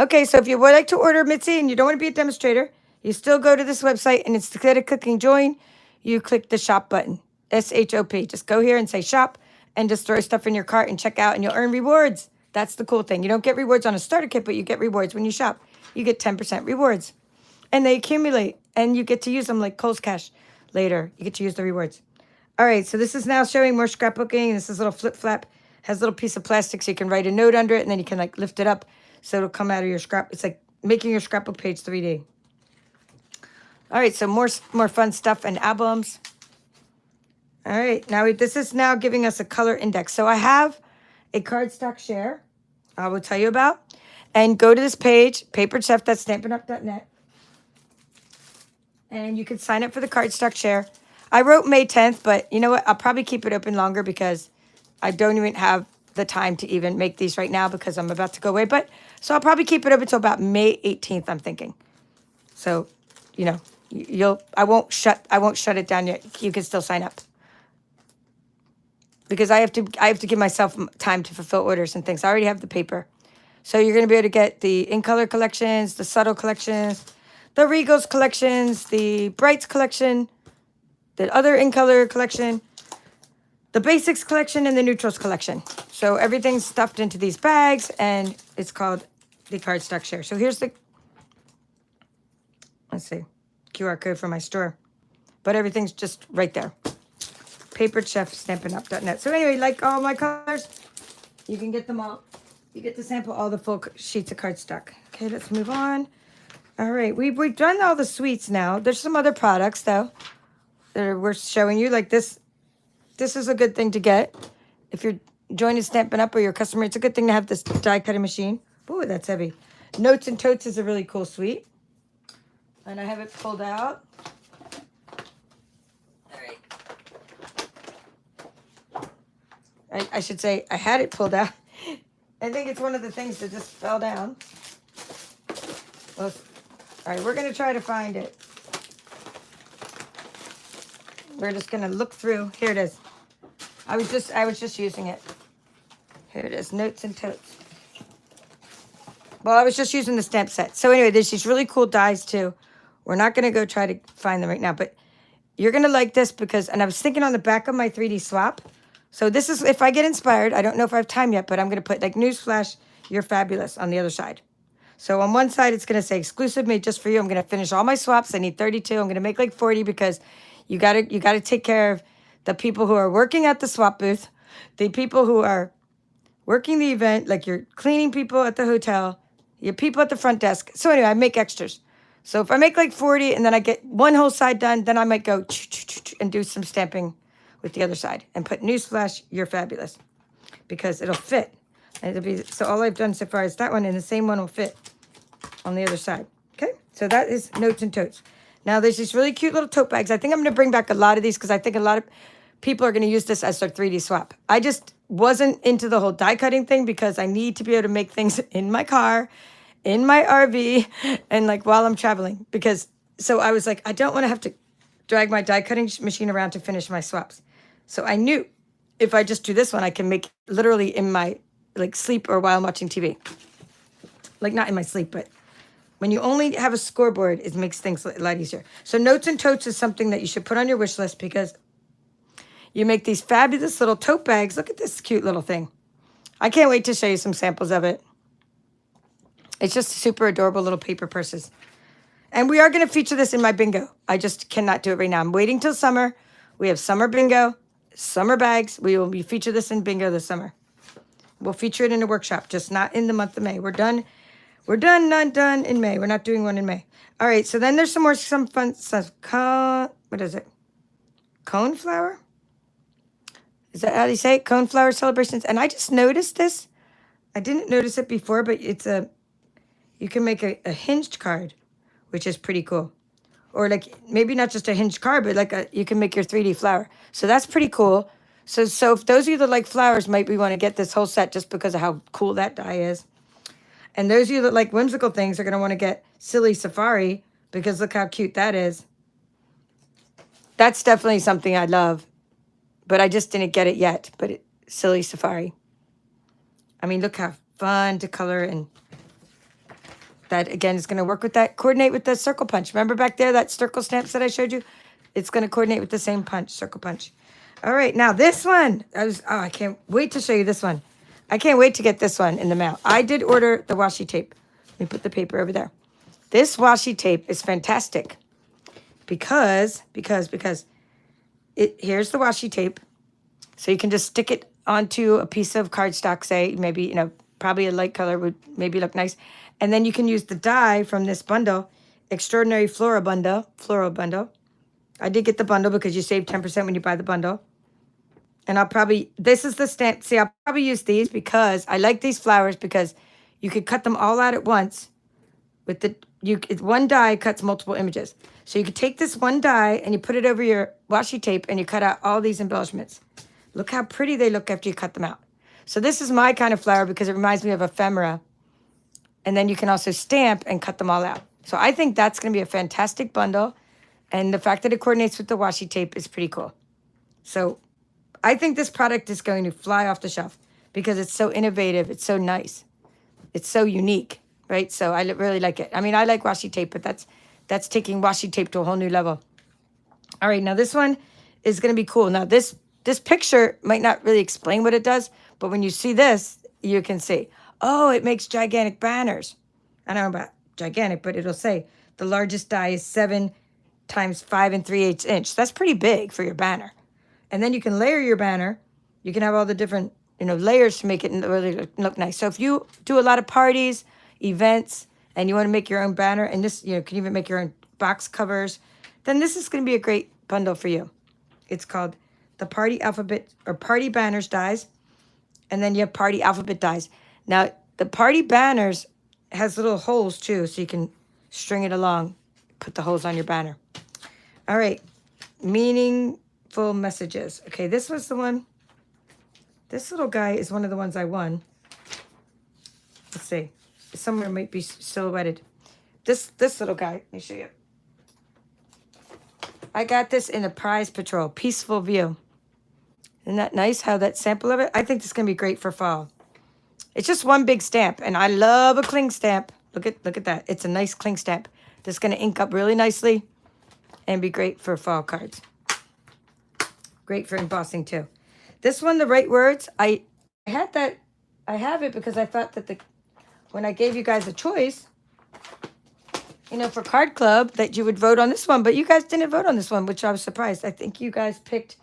A: Okay, so if you would like to order Mitzi and you don't want to be a demonstrator, you still go to this website and instead of clicking join, you click the shop button. SHOP. Just go here and say shop and just throw stuff in your cart and check out and you'll earn rewards. That's the cool thing. You don't get rewards on a starter kit, but you get rewards when you shop. You get 10% rewards. And they accumulate and you get to use them like Kohl's Cash later. You get to use the rewards. All right, so this is now showing more scrapbooking. This is a little flip flap. Has a little piece of plastic so you can write a note under it and then you can lift it up so it'll come out of your scrap. It's like making your scrapbook page 3D. All right, so more fun stuff and albums. All right, now this is now giving us a color index. So I have a cardstock share, I will tell you about. And go to this page, Paper Chef, that's stampinup.net. And you can sign up for the cardstock share. I wrote May 10th, but you know what? I'll probably keep it open longer because I don't even have the time to even make these right now because I'm about to go away. But so I'll probably keep it open until about May 18th, I'm thinking. So, you know, I won't shut it down yet. You can still sign up. Because I have to give myself time to fulfill orders and things. I already have the paper. So you're going to be able to get the In Color collections, the Subtle collections, the Regals collections, the Brights collection, the other In Color collection, the Basics collection, and the Neutrals collection. So everything's stuffed into these bags, and it's called the Cardstock Share. So here's the, let's see, QR code for my store. But everything's just right there. Paper Chef, stampinup.net. So anyway, like all my colors, you can get them all. You get to sample all the full sheets of cardstock. Okay, let's move on. All right, we've done all the sweets now. There's some other products, though, that are worth showing you. Like this. This is a good thing to get. If you're joining Stampin' Up or your customer, it's a good thing to have this die cutting machine. Ooh, that's heavy. Notes and Totes is a really cool suite. And I have it pulled out. All right. I should say I had it pulled out. I think it's one of the things that just fell down. Well, all right, we're going to try to find it. We're just going to look through. Here it is. I was just using it. Here it is, Notes and Totes. Well, I was just using the stamp set. So anyway, there's these really cool dies too. We're not going to go try to find them right now, but you're going to like this because, and I was thinking on the back of my 3D swap. So this is, if I get inspired, I don't know if I have time yet, but I'm going to put like Newsflash, You're Fabulous on the other side. So on one side, it's going to say exclusive made just for you. I'm going to finish all my swaps. I need 32. I'm going to make like 40 because you got to take care of the people who are working at the swap booth, the people who are working the event, like your cleaning people at the hotel, your people at the front desk. So anyway, I make extras. So if I make like 40 and then I get one whole side done, then I might go and do some stamping with the other side and put Newsflash, You're Fabulous, because it'll fit. And it'll be, so all I've done so far is that one, and the same one will fit on the other side. Okay, so that is Notes and Totes. Now there's these really cute little tote bags. I think I'm going to bring back a lot of these because I think a lot of people are going to use this as their 3D swap. I just wasn't into the whole die cutting thing because I need to be able to make things in my car, in my RV, and like while I'm traveling. Because, so I was like, I don't want to have to drag my die cutting machine around to finish my swaps. So I knew if I just do this one, I can make literally in my like sleep or while I'm watching TV. Like not in my sleep, but when you only have a scoreboard, it makes things a lot easier. So Notes and Totes is something that you should put on your wish list because you make these fabulous little tote bags. Look at this cute little thing. I can't wait to show you some samples of it. It's just super adorable little paper purses. And we are going to feature this in my bingo. I just cannot do it right now. I'm waiting till summer. We have summer bingo, summer bags. We will feature this in bingo this summer. We'll feature it in a workshop, just not in the month of May. We're done. We're not done in May. We're not doing one in May. All right, so then there's some fun stuff. What is it? Coneflower? Is that how you say it? Coneflower Celebrations. And I just noticed this. I didn't notice it before, but it's you can make a hinged card, which is pretty cool. Or like, maybe not just a hinged card, but like you can make your 3D flower. So that's pretty cool. So if those of you that like flowers might want to get this whole set just because of how cool that die is. And those of you that like whimsical things are going to want to get Silly Safari because look how cute that is. That's definitely something I love. But I just didn't get it yet. But Silly Safari. I mean, look how fun to color. And that, again, is going to work with that. Coordinate with the circle punch. Remember back there, that circle stamps that I showed you? It's going to coordinate with the same punch, circle punch. All right, now this one. I can't wait to show you this one. I can't wait to get this one in the mail. I did order the washi tape. Let me put the paper over there. This washi tape is fantastic because here's the washi tape. So you can just stick it onto a piece of cardstock, say, maybe, probably a light color would maybe look nice. And then you can use the die from this bundle, Extraordinary Floral Bundle. I did get the bundle because you save 10% when you buy the bundle. And I'll probably, this is the stamp. See, I'll probably use these because I like these flowers because you could cut them all out at once with the, one die cuts multiple images. So you could take this one die and you put it over your washi tape and you cut out all these embellishments. Look how pretty they look after you cut them out. So this is my kind of flower because it reminds me of ephemera. And then you can also stamp and cut them all out. So I think that's going to be a fantastic bundle. And the fact that it coordinates with the washi tape is pretty cool. So I think this product is going to fly off the shelf because it's so innovative. It's so nice. It's so unique, right? So I really like it. I mean, I like washi tape, but that's taking washi tape to a whole new level. All right, now this one is going to be cool. Now this picture might not really explain what it does, but when you see this, you can see, oh, it makes gigantic banners. I don't know about gigantic, but it'll say the largest die is 7 times 5 3/8 inch. That's pretty big for your banner. And then you can layer your banner. You can have all the different, layers to make it really look nice. So if you do a lot of parties, events, and you want to make your own banner, and this, can even make your own box covers, then this is going to be a great bundle for you. It's called the Party Alphabet or Party Banners dies. And then you have Party Alphabet dies. Now, the Party Banners has little holes too, so you can string it along, put the holes on your banner. All right, meaningful messages. Okay, this was the one. This little guy is one of the ones I won. Let's see. Somewhere might be silhouetted. This little guy, let me show you. I got this in the Prize Patrol, Peaceful View. Isn't that nice how that sample of it? I think this is going to be great for fall. It's just one big stamp, and I love a cling stamp. Look at that. It's a nice cling stamp. That's going to ink up really nicely and be great for fall cards. Great for embossing too. This one, the right words, I have it because I thought that when I gave you guys a choice, for Card Club, that you would vote on this one, but you guys didn't vote on this one, which I was surprised. I think you guys picked,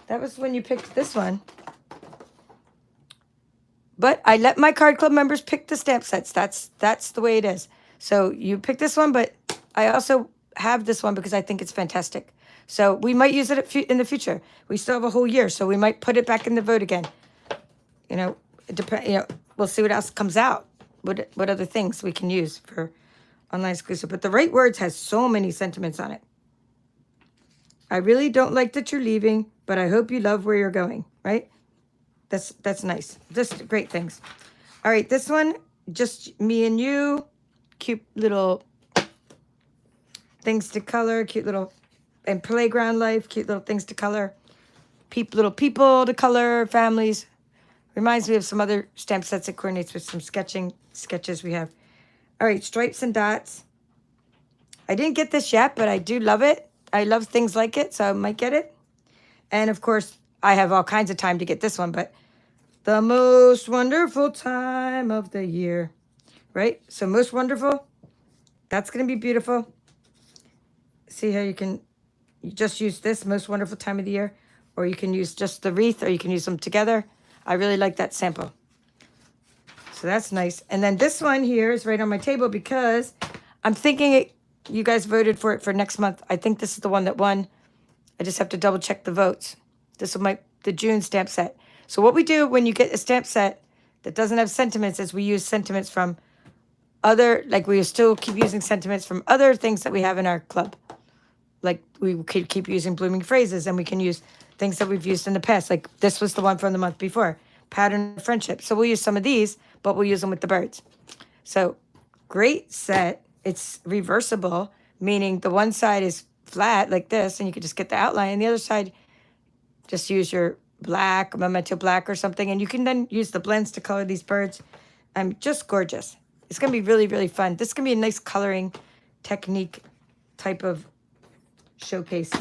A: that was when you picked this one. But I let my Card Club members pick the stamp sets. That's the way it is. So you picked this one, but I also have this one because I think it's fantastic. So we might use it in the future. We still have a whole year, so we might put it back in the vote again. We'll see what else comes out. What other things we can use for online exclusive. But the right words has so many sentiments on it. I really don't like that you're leaving, but I hope you love where you're going, right? That's nice. Just great things. All right, this one, just me and you. Cute little things to color. Cute little, and playground life. Cute little things to color. Little people to color. Families. Reminds me of some other stamp sets that coordinates with some sketches we have. All right, stripes and dots. I didn't get this yet, but I do love it. I love things like it, so I might get it. And, of course, I have all kinds of time to get this one, but the most wonderful time of the year, right? So most wonderful, that's going to be beautiful. See how you just use this most wonderful time of the year, or you can use just the wreath, or you can use them together. I really like that sample. So that's nice. And then this one here is right on my table because I'm thinking you guys voted for it for next month. I think this is the one that won. I just have to double check the votes. This is the June stamp set. So what we do when you get a stamp set that doesn't have sentiments is we use sentiments from we still keep using sentiments from other things that we have in our club. Like we could keep using blooming phrases, and we can use things that we've used in the past. Like this was the one from the month before, Pattern of Friendship. So we'll use some of these, but we'll use them with the birds. So great set. It's reversible, meaning the one side is flat like this, and you can just get the outline, and the other side, just use your black, Memento black or something, and you can then use the blends to color these birds. Just gorgeous. It's going to be really, really fun. This is going to be a nice coloring technique type of showcase.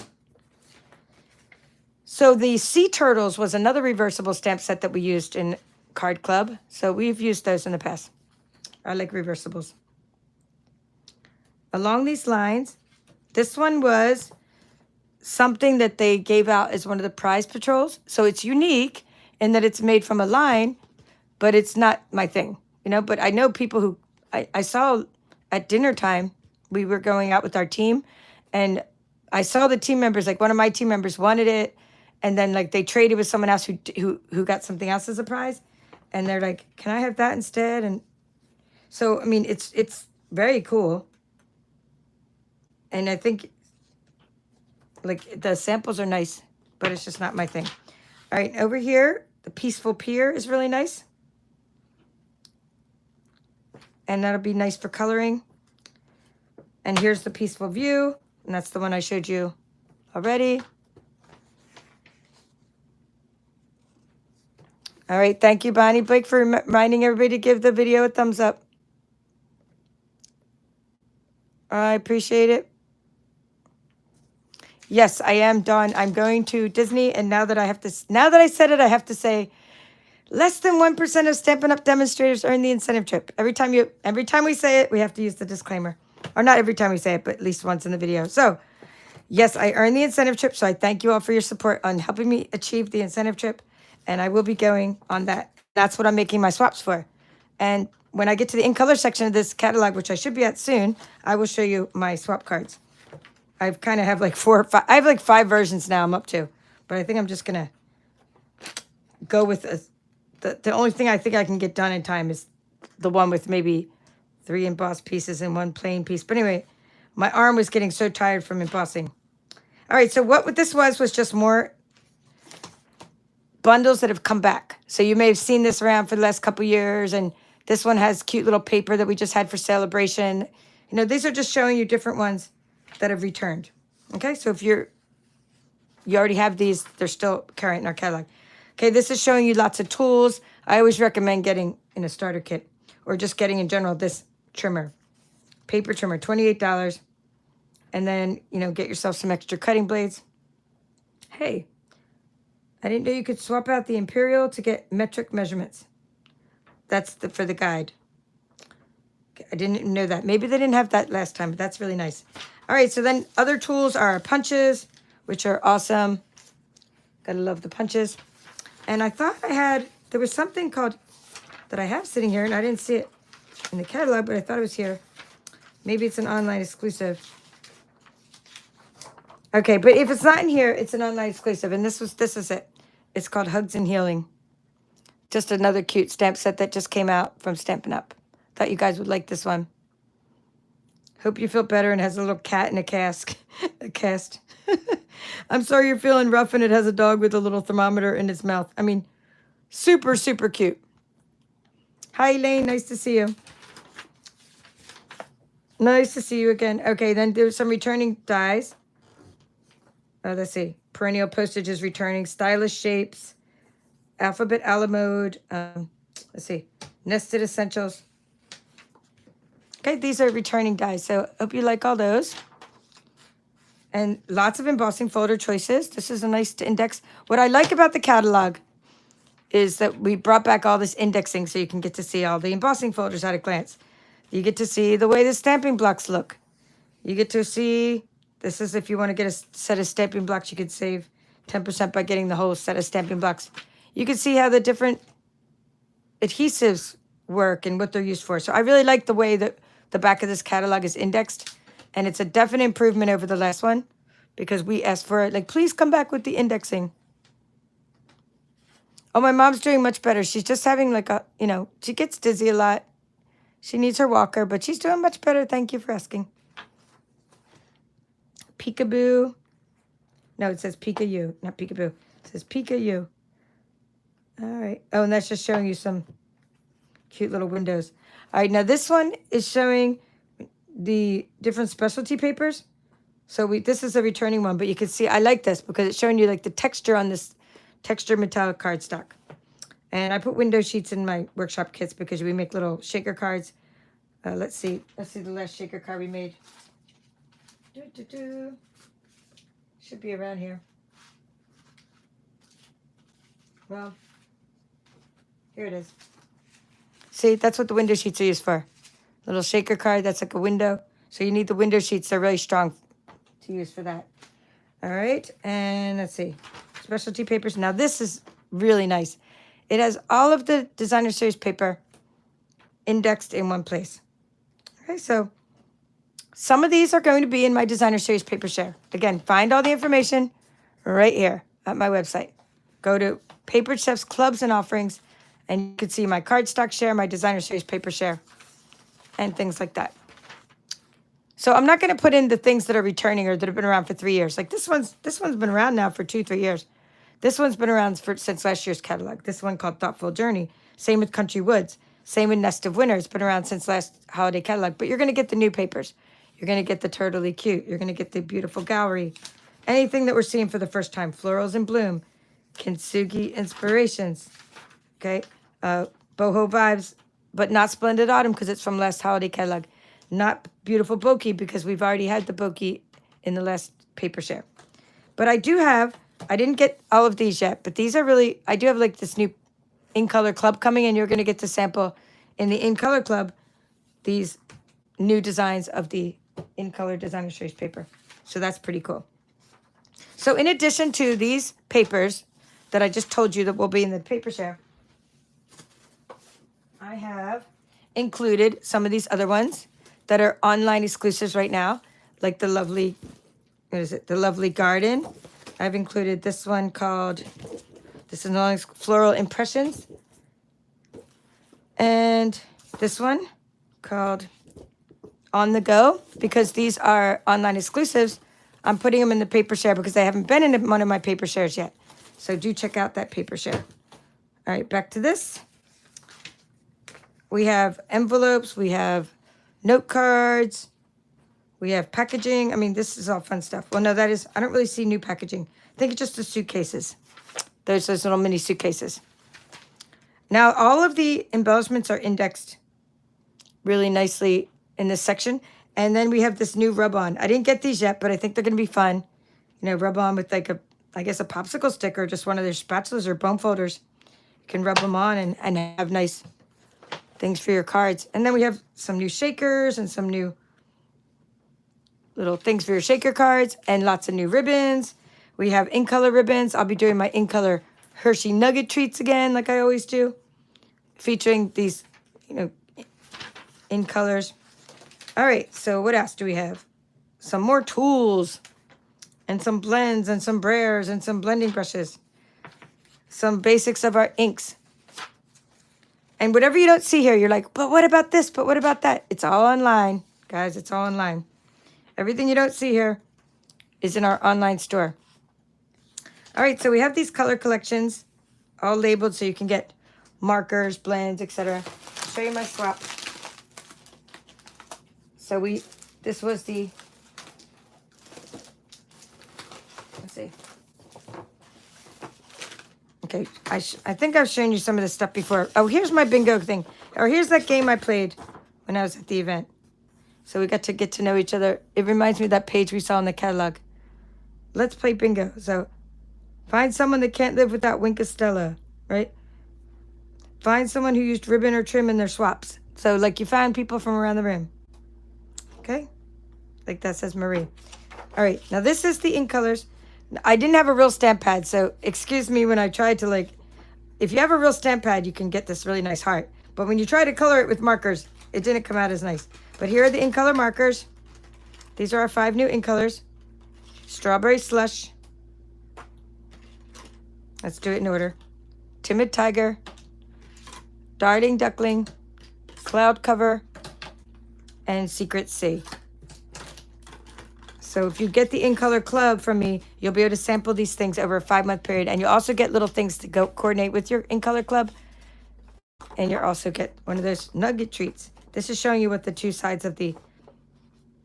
A: So the Sea Turtles was another reversible stamp set that we used in Card Club. So we've used those in the past. I like reversibles. Along these lines, this one was something that they gave out as one of the prize patrols. So it's unique in that it's made from a line, but it's not my thing, But I know people who I saw at dinner time, we were going out with our team, and I saw the team members, like one of my team members wanted it, and then like they traded with someone else who got something else as a prize, and they're like, can I have that instead? And so I mean, it's very cool, and I think like the samples are nice, but it's just not my thing. All right, over here, the Peaceful Pier is really nice. And that'll be nice for coloring. And here's the Peaceful View, and that's the one I showed you already. All right, thank you, Bonnie Blake, for reminding everybody to give the video a thumbs up. I appreciate it. Yes, I am, Dawn. I'm going to Disney, and now that I said it, I have to say, less than 1% of Stampin' Up! Demonstrators earn the incentive trip. Every time we say it, we have to use the disclaimer. Or not every time we say it, but at least once in the video. So, yes, I earned the incentive trip, so I thank you all for your support on helping me achieve the incentive trip, and I will be going on that. That's what I'm making my swaps for. And when I get to the in color section of this catalog, which I should be at soon, I will show you my swap cards. I've kind of have like 4 or 5. I have like 5 versions now I'm up to, but I think I'm just going to go with the only thing I think I can get done in time is the one with maybe 3 embossed pieces and 1 plain piece. But anyway, my arm was getting so tired from embossing. All right, so what this was just more bundles that have come back. So you may have seen this around for the last couple years, and this one has cute little paper that we just had for celebration. You know, these are just showing you different ones that have returned. Okay, so if you already have these, they're still current in our catalog. Okay, this is showing you lots of tools. I always recommend getting in a starter kit or just getting in general this trimmer, paper trimmer, $28. And then, you know, get yourself some extra cutting blades. Hey, I didn't know you could swap out the Imperial to get metric measurements. That's for the guide. I didn't know that. Maybe they didn't have that last time, but that's really nice. All right, so then other tools are punches, which are awesome. Gotta love the punches. And I thought there was something called, that I have sitting here, and I didn't see it in the catalog, but I thought it was here. Maybe it's an online exclusive. Okay, but if it's not in here, it's an online exclusive, and this is it. It's called Hugs and Healing. Just another cute stamp set that just came out from Stampin' Up. Thought you guys would like this one. Hope you feel better, and has a little cat in a cast. I'm sorry you're feeling rough, and it has a dog with a little thermometer in its mouth. I mean, super, super cute. Hi, Elaine. Nice to see you. Nice to see you again. Okay, then there's some returning dies. Let's see. Perennial Postage is returning. Stylish Shapes. Alphabet a la Mode. Let's see. Nested Essentials. Okay, these are returning dies, so hope you like all those. And lots of embossing folder choices. This is a nice index. What I like about the catalog is that we brought back all this indexing so you can get to see all the embossing folders at a glance. You get to see the way the stamping blocks look. You get to see, this is if you want to get a set of stamping blocks, you could save 10% by getting the whole set of stamping blocks. You can see how the different adhesives work and what they're used for. So I really like the way that the back of this catalog is indexed. And it's a definite improvement over the last one because we asked for it. Like, please come back with the indexing. Oh, my mom's doing much better. She's just having like a, you know, she gets dizzy a lot. She needs her walker, but she's doing much better. Thank you for asking. Peekaboo. No, it says Peek-a-you, not Peekaboo. It says Peek-a-you. All right. Oh, and that's just showing you some cute little windows. All right, now this one is showing the different specialty papers. So this is a returning one, but you can see I like this because it's showing you like the texture on this texture metallic cardstock. And I put window sheets in my workshop kits because we make little shaker cards. Let's see the last shaker card we made. Should be around here. Well, here it is. See, that's what the window sheets are used for. Little shaker card, that's like a window. So you need the window sheets. They're really strong to use for that. All right, and let's see. Specialty papers. Now this is really nice. It has all of the designer series paper indexed in one place. Okay, so some of these are going to be in my designer series paper share. Again, find all the information right here. at my website. Go to Paper Chefs Clubs and Offerings, and you can see my cardstock share, my designer series paper share, and things like that. So I'm not going to put in the things that are returning or that have been around for 3 years. Like this one's been around now for 2-3 years. This one's been around since last year's catalog. This one called Thoughtful Journey. Same with Country Woods. Same with Nest of Winter. It's been around since last holiday catalog. But you're going to get the new papers. You're going to get the Turly Cute. You're going to get the Beautiful Gallery. Anything that we're seeing for the first time. Florals in Bloom. Kintugi Inspirations. Okay. Boho Vibes, but not Splendid Autumn because it's from last holiday catalog. Not Beautiful Bokeh because we've already had the Bokeh in the last paper share. But I didn't get all of these yet, but these are really, I do have like this new In Color Club coming, and you're going to get to sample in the In Color Club these new designs of the In Color Designer Series paper. So that's pretty cool. So in addition to these papers that I just told you that will be in the paper share, I have included some of these other ones that are online exclusives right now, like the lovely, what is it? The Lovely Garden. I've included this one called, this is Floral Impressions. And this one called On the Go, because these are online exclusives. I'm putting them in the paper share because they haven't been in one of my paper shares yet. So do check out that paper share. All right, back to this. We have envelopes, we have note cards, we have packaging. I mean, this is all fun stuff. Well, no, I don't really see new packaging. I think it's just the suitcases. There's those little mini suitcases. Now, all of the embellishments are indexed really nicely in this section. And then we have this new rub-on. I didn't get these yet, but I think they're going to be fun. You know, rub-on with like I guess a popsicle stick or just one of their spatulas or bone folders. You can rub them on and have nice things for your cards. And then we have some new shakers and some new little things for your shaker cards and lots of new ribbons. We have In Color ribbons. I'll be doing my In Color Hershey Nugget treats again, like I always do, featuring these, you know, In Colors. All right, so what else do we have? Some more tools and some blends and some brayers and some blending brushes. Some basics of our inks. And whatever you don't see here, you're like, but what about this? But what about that? It's all online, guys. It's all online. Everything you don't see here is in our online store. All right, so we have these color collections all labeled so you can get markers, blends, etc. I'll show you my swap. So this was the, let's see. Okay, I think I've shown you some of this stuff before. Oh, here's my bingo thing. Or here's that game I played when I was at the event. So we got to get to know each other. It reminds me of that page we saw in the catalog. Let's play bingo. So find someone that can't live without Winkastella, right? Find someone who used ribbon or trim in their swaps. So like you found people from around the room. Okay? Like that says Marie. All right, now this is the In Colors. I didn't have a real stamp pad, so excuse me when I tried to like, if you have a real stamp pad, you can get this really nice heart. But when you try to color it with markers, it didn't come out as nice. But here are the In Color markers. These are our 5 new In Colors. Strawberry Slush. Let's do it in order. Timid Tiger. Darting Duckling. Cloud Cover. And Secret Sea. So if you get the In Color Club from me, you'll be able to sample these things over a 5-month period. And you'll also get little things to go coordinate with your In Color Club. And you'll also get one of those nugget treats. This is showing you what the 2 sides of the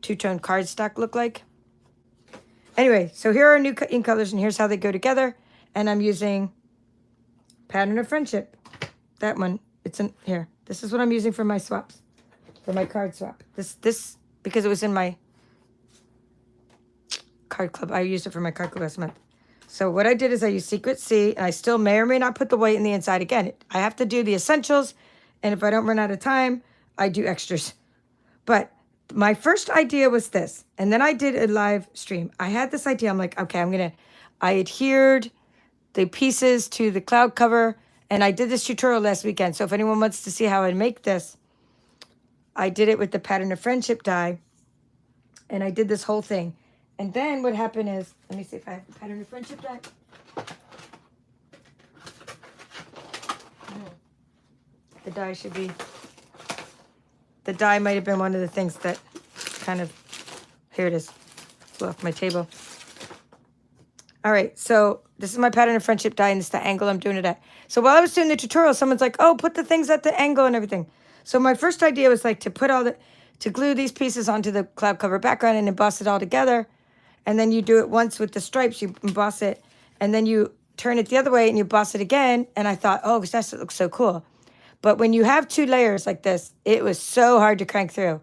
A: two-tone cardstock look like. Anyway, so here are our new In Colors, and here's how they go together. And I'm using Pattern of Friendship. That one, it's in here. This is what I'm using for my swaps, for my card swap. This because it was in my card club. I used it for my card club last month. So what I did is I used Secret Sea, and I still may or may not put the white in the inside. Again, I have to do the essentials, and if I don't run out of time, I do extras. But my first idea was this, and then I did a live stream. I had this idea. I'm like, okay, I adhered the pieces to the cloud cover, and I did this tutorial last weekend. So if anyone wants to see how I make this, I did it with the Pattern of Friendship die, and I did this whole thing. And then what happened is, let me see if I have the Pattern of Friendship die. The die should be, the die might have been one of the things that kind of, here it is. Flew off my table. All right, so this is my pattern of friendship die, and it's the angle I'm doing it at. So while I was doing the tutorial, someone's like, oh, put the things at the angle and everything. So my first idea was like to put to glue these pieces onto the cloud cover background and emboss it all together. And then you do it once with the stripes, you emboss it, and then you turn it the other way and you emboss it again. And I thought, oh, that looks so cool. But when you have 2 layers like this, it was so hard to crank through.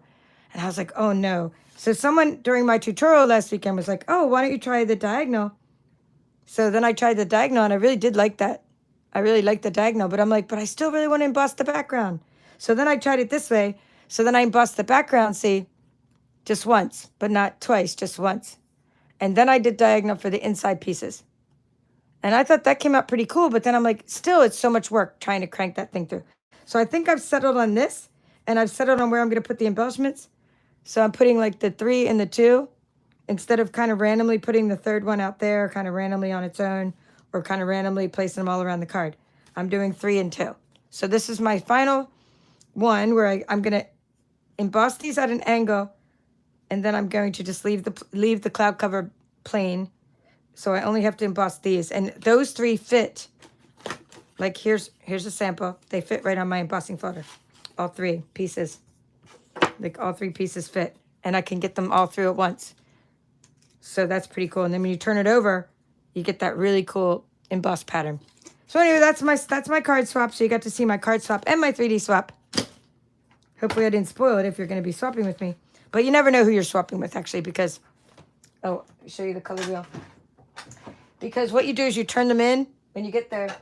A: And I was like, oh no. So someone during my tutorial last weekend was like, oh, why don't you try the diagonal? So then I tried the diagonal, and I really did like that. I really liked the diagonal, but I'm like, but I still really want to emboss the background. So then I tried it this way. So then I embossed the background, see, just once, but not twice, just once. And then I did diagonal for the inside pieces. And I thought that came out pretty cool, but then I'm like, still, it's so much work trying to crank that thing through. So I think I've settled on this, and I've settled on where I'm going to put the embellishments. So I'm putting like the 3 and the 2. Instead of kind of randomly putting the third one out there, kind of randomly on its own, or kind of randomly placing them all around the card. I'm doing 3 and 2. So this is my final one where I'm going to emboss these at an angle, and then I'm going to just leave the cloud cover plain. So I only have to emboss these. And those 3 fit. Like here's a sample. They fit right on my embossing folder. All 3 pieces. Like all 3 pieces fit. And I can get them all through at once. So that's pretty cool. And then when you turn it over, you get that really cool embossed pattern. So anyway, that's my card swap. So you got to see my card swap and my 3D swap. Hopefully I didn't spoil it if you're going to be swapping with me. But you never know who you're swapping with, actually, because... Oh, I'll show you the color wheel. Because what you do is you turn them in when you get there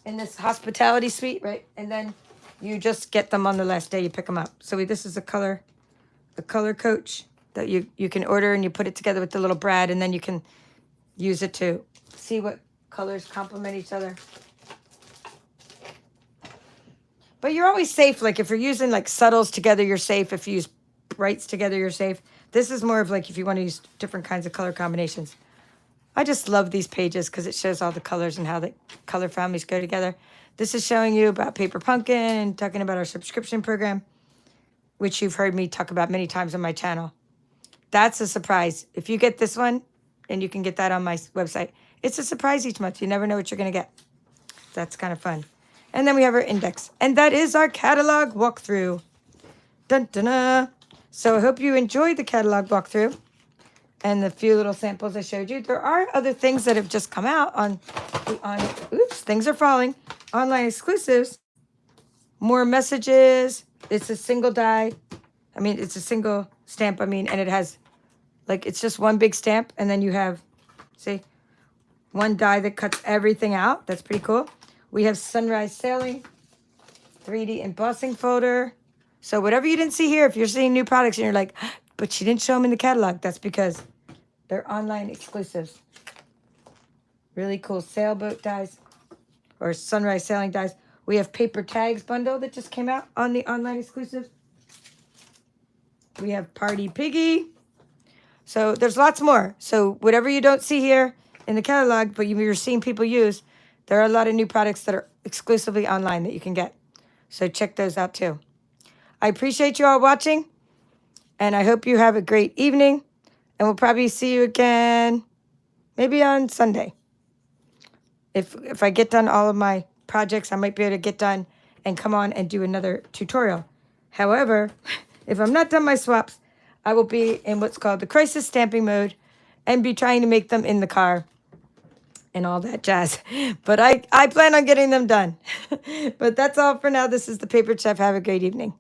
A: in this hospitality suite, right? And then you just get them on the last day. You pick them up. So this is a color coach that you can order, and you put it together with the little brad, and then you can use it to see what colors complement each other. But you're always safe. Like if you're using like subtles together, you're safe. If you use brights together, you're safe. This is more of like if you want to use different kinds of color combinations. I just love these pages because it shows all the colors and how the color families go together. This is showing you about Paper Pumpkin and talking about our subscription program, which you've heard me talk about many times on my channel. That's a surprise. If you get this one, and you can get that on my website, it's a surprise each month. You never know what you're going to get. That's kind of fun. And then we have our index. And that is our catalog walkthrough. Dun, dun, dun. So I hope you enjoyed the catalog walkthrough and the few little samples I showed you. There are other things that have just come out on oops, things are falling. Online exclusives. More messages. It's a single die. I mean, it's a single stamp, and it has, like, it's just one big stamp, and then you have, see, one die that cuts everything out. That's pretty cool. We have Sunrise Sailing, 3D embossing folder. So whatever you didn't see here, if you're seeing new products and you're like, but she didn't show them in the catalog, that's because they're online exclusives. Really cool sailboat dies, or Sunrise Sailing dies. We have Paper Tags bundle that just came out on the online exclusive. We have Party Piggy. So there's lots more. So whatever you don't see here in the catalog, but you're seeing people use, there are a lot of new products that are exclusively online that you can get. So check those out too. I appreciate you all watching, and I hope you have a great evening. And we'll probably see you again maybe on Sunday. If I get done all of my projects, I might be able to get done and come on and do another tutorial. However, if I'm not done my swaps, I will be in what's called the crisis stamping mode and be trying to make them in the car and all that jazz. But I plan on getting them done. But that's all for now. This is the Paper Chef. Have a great evening.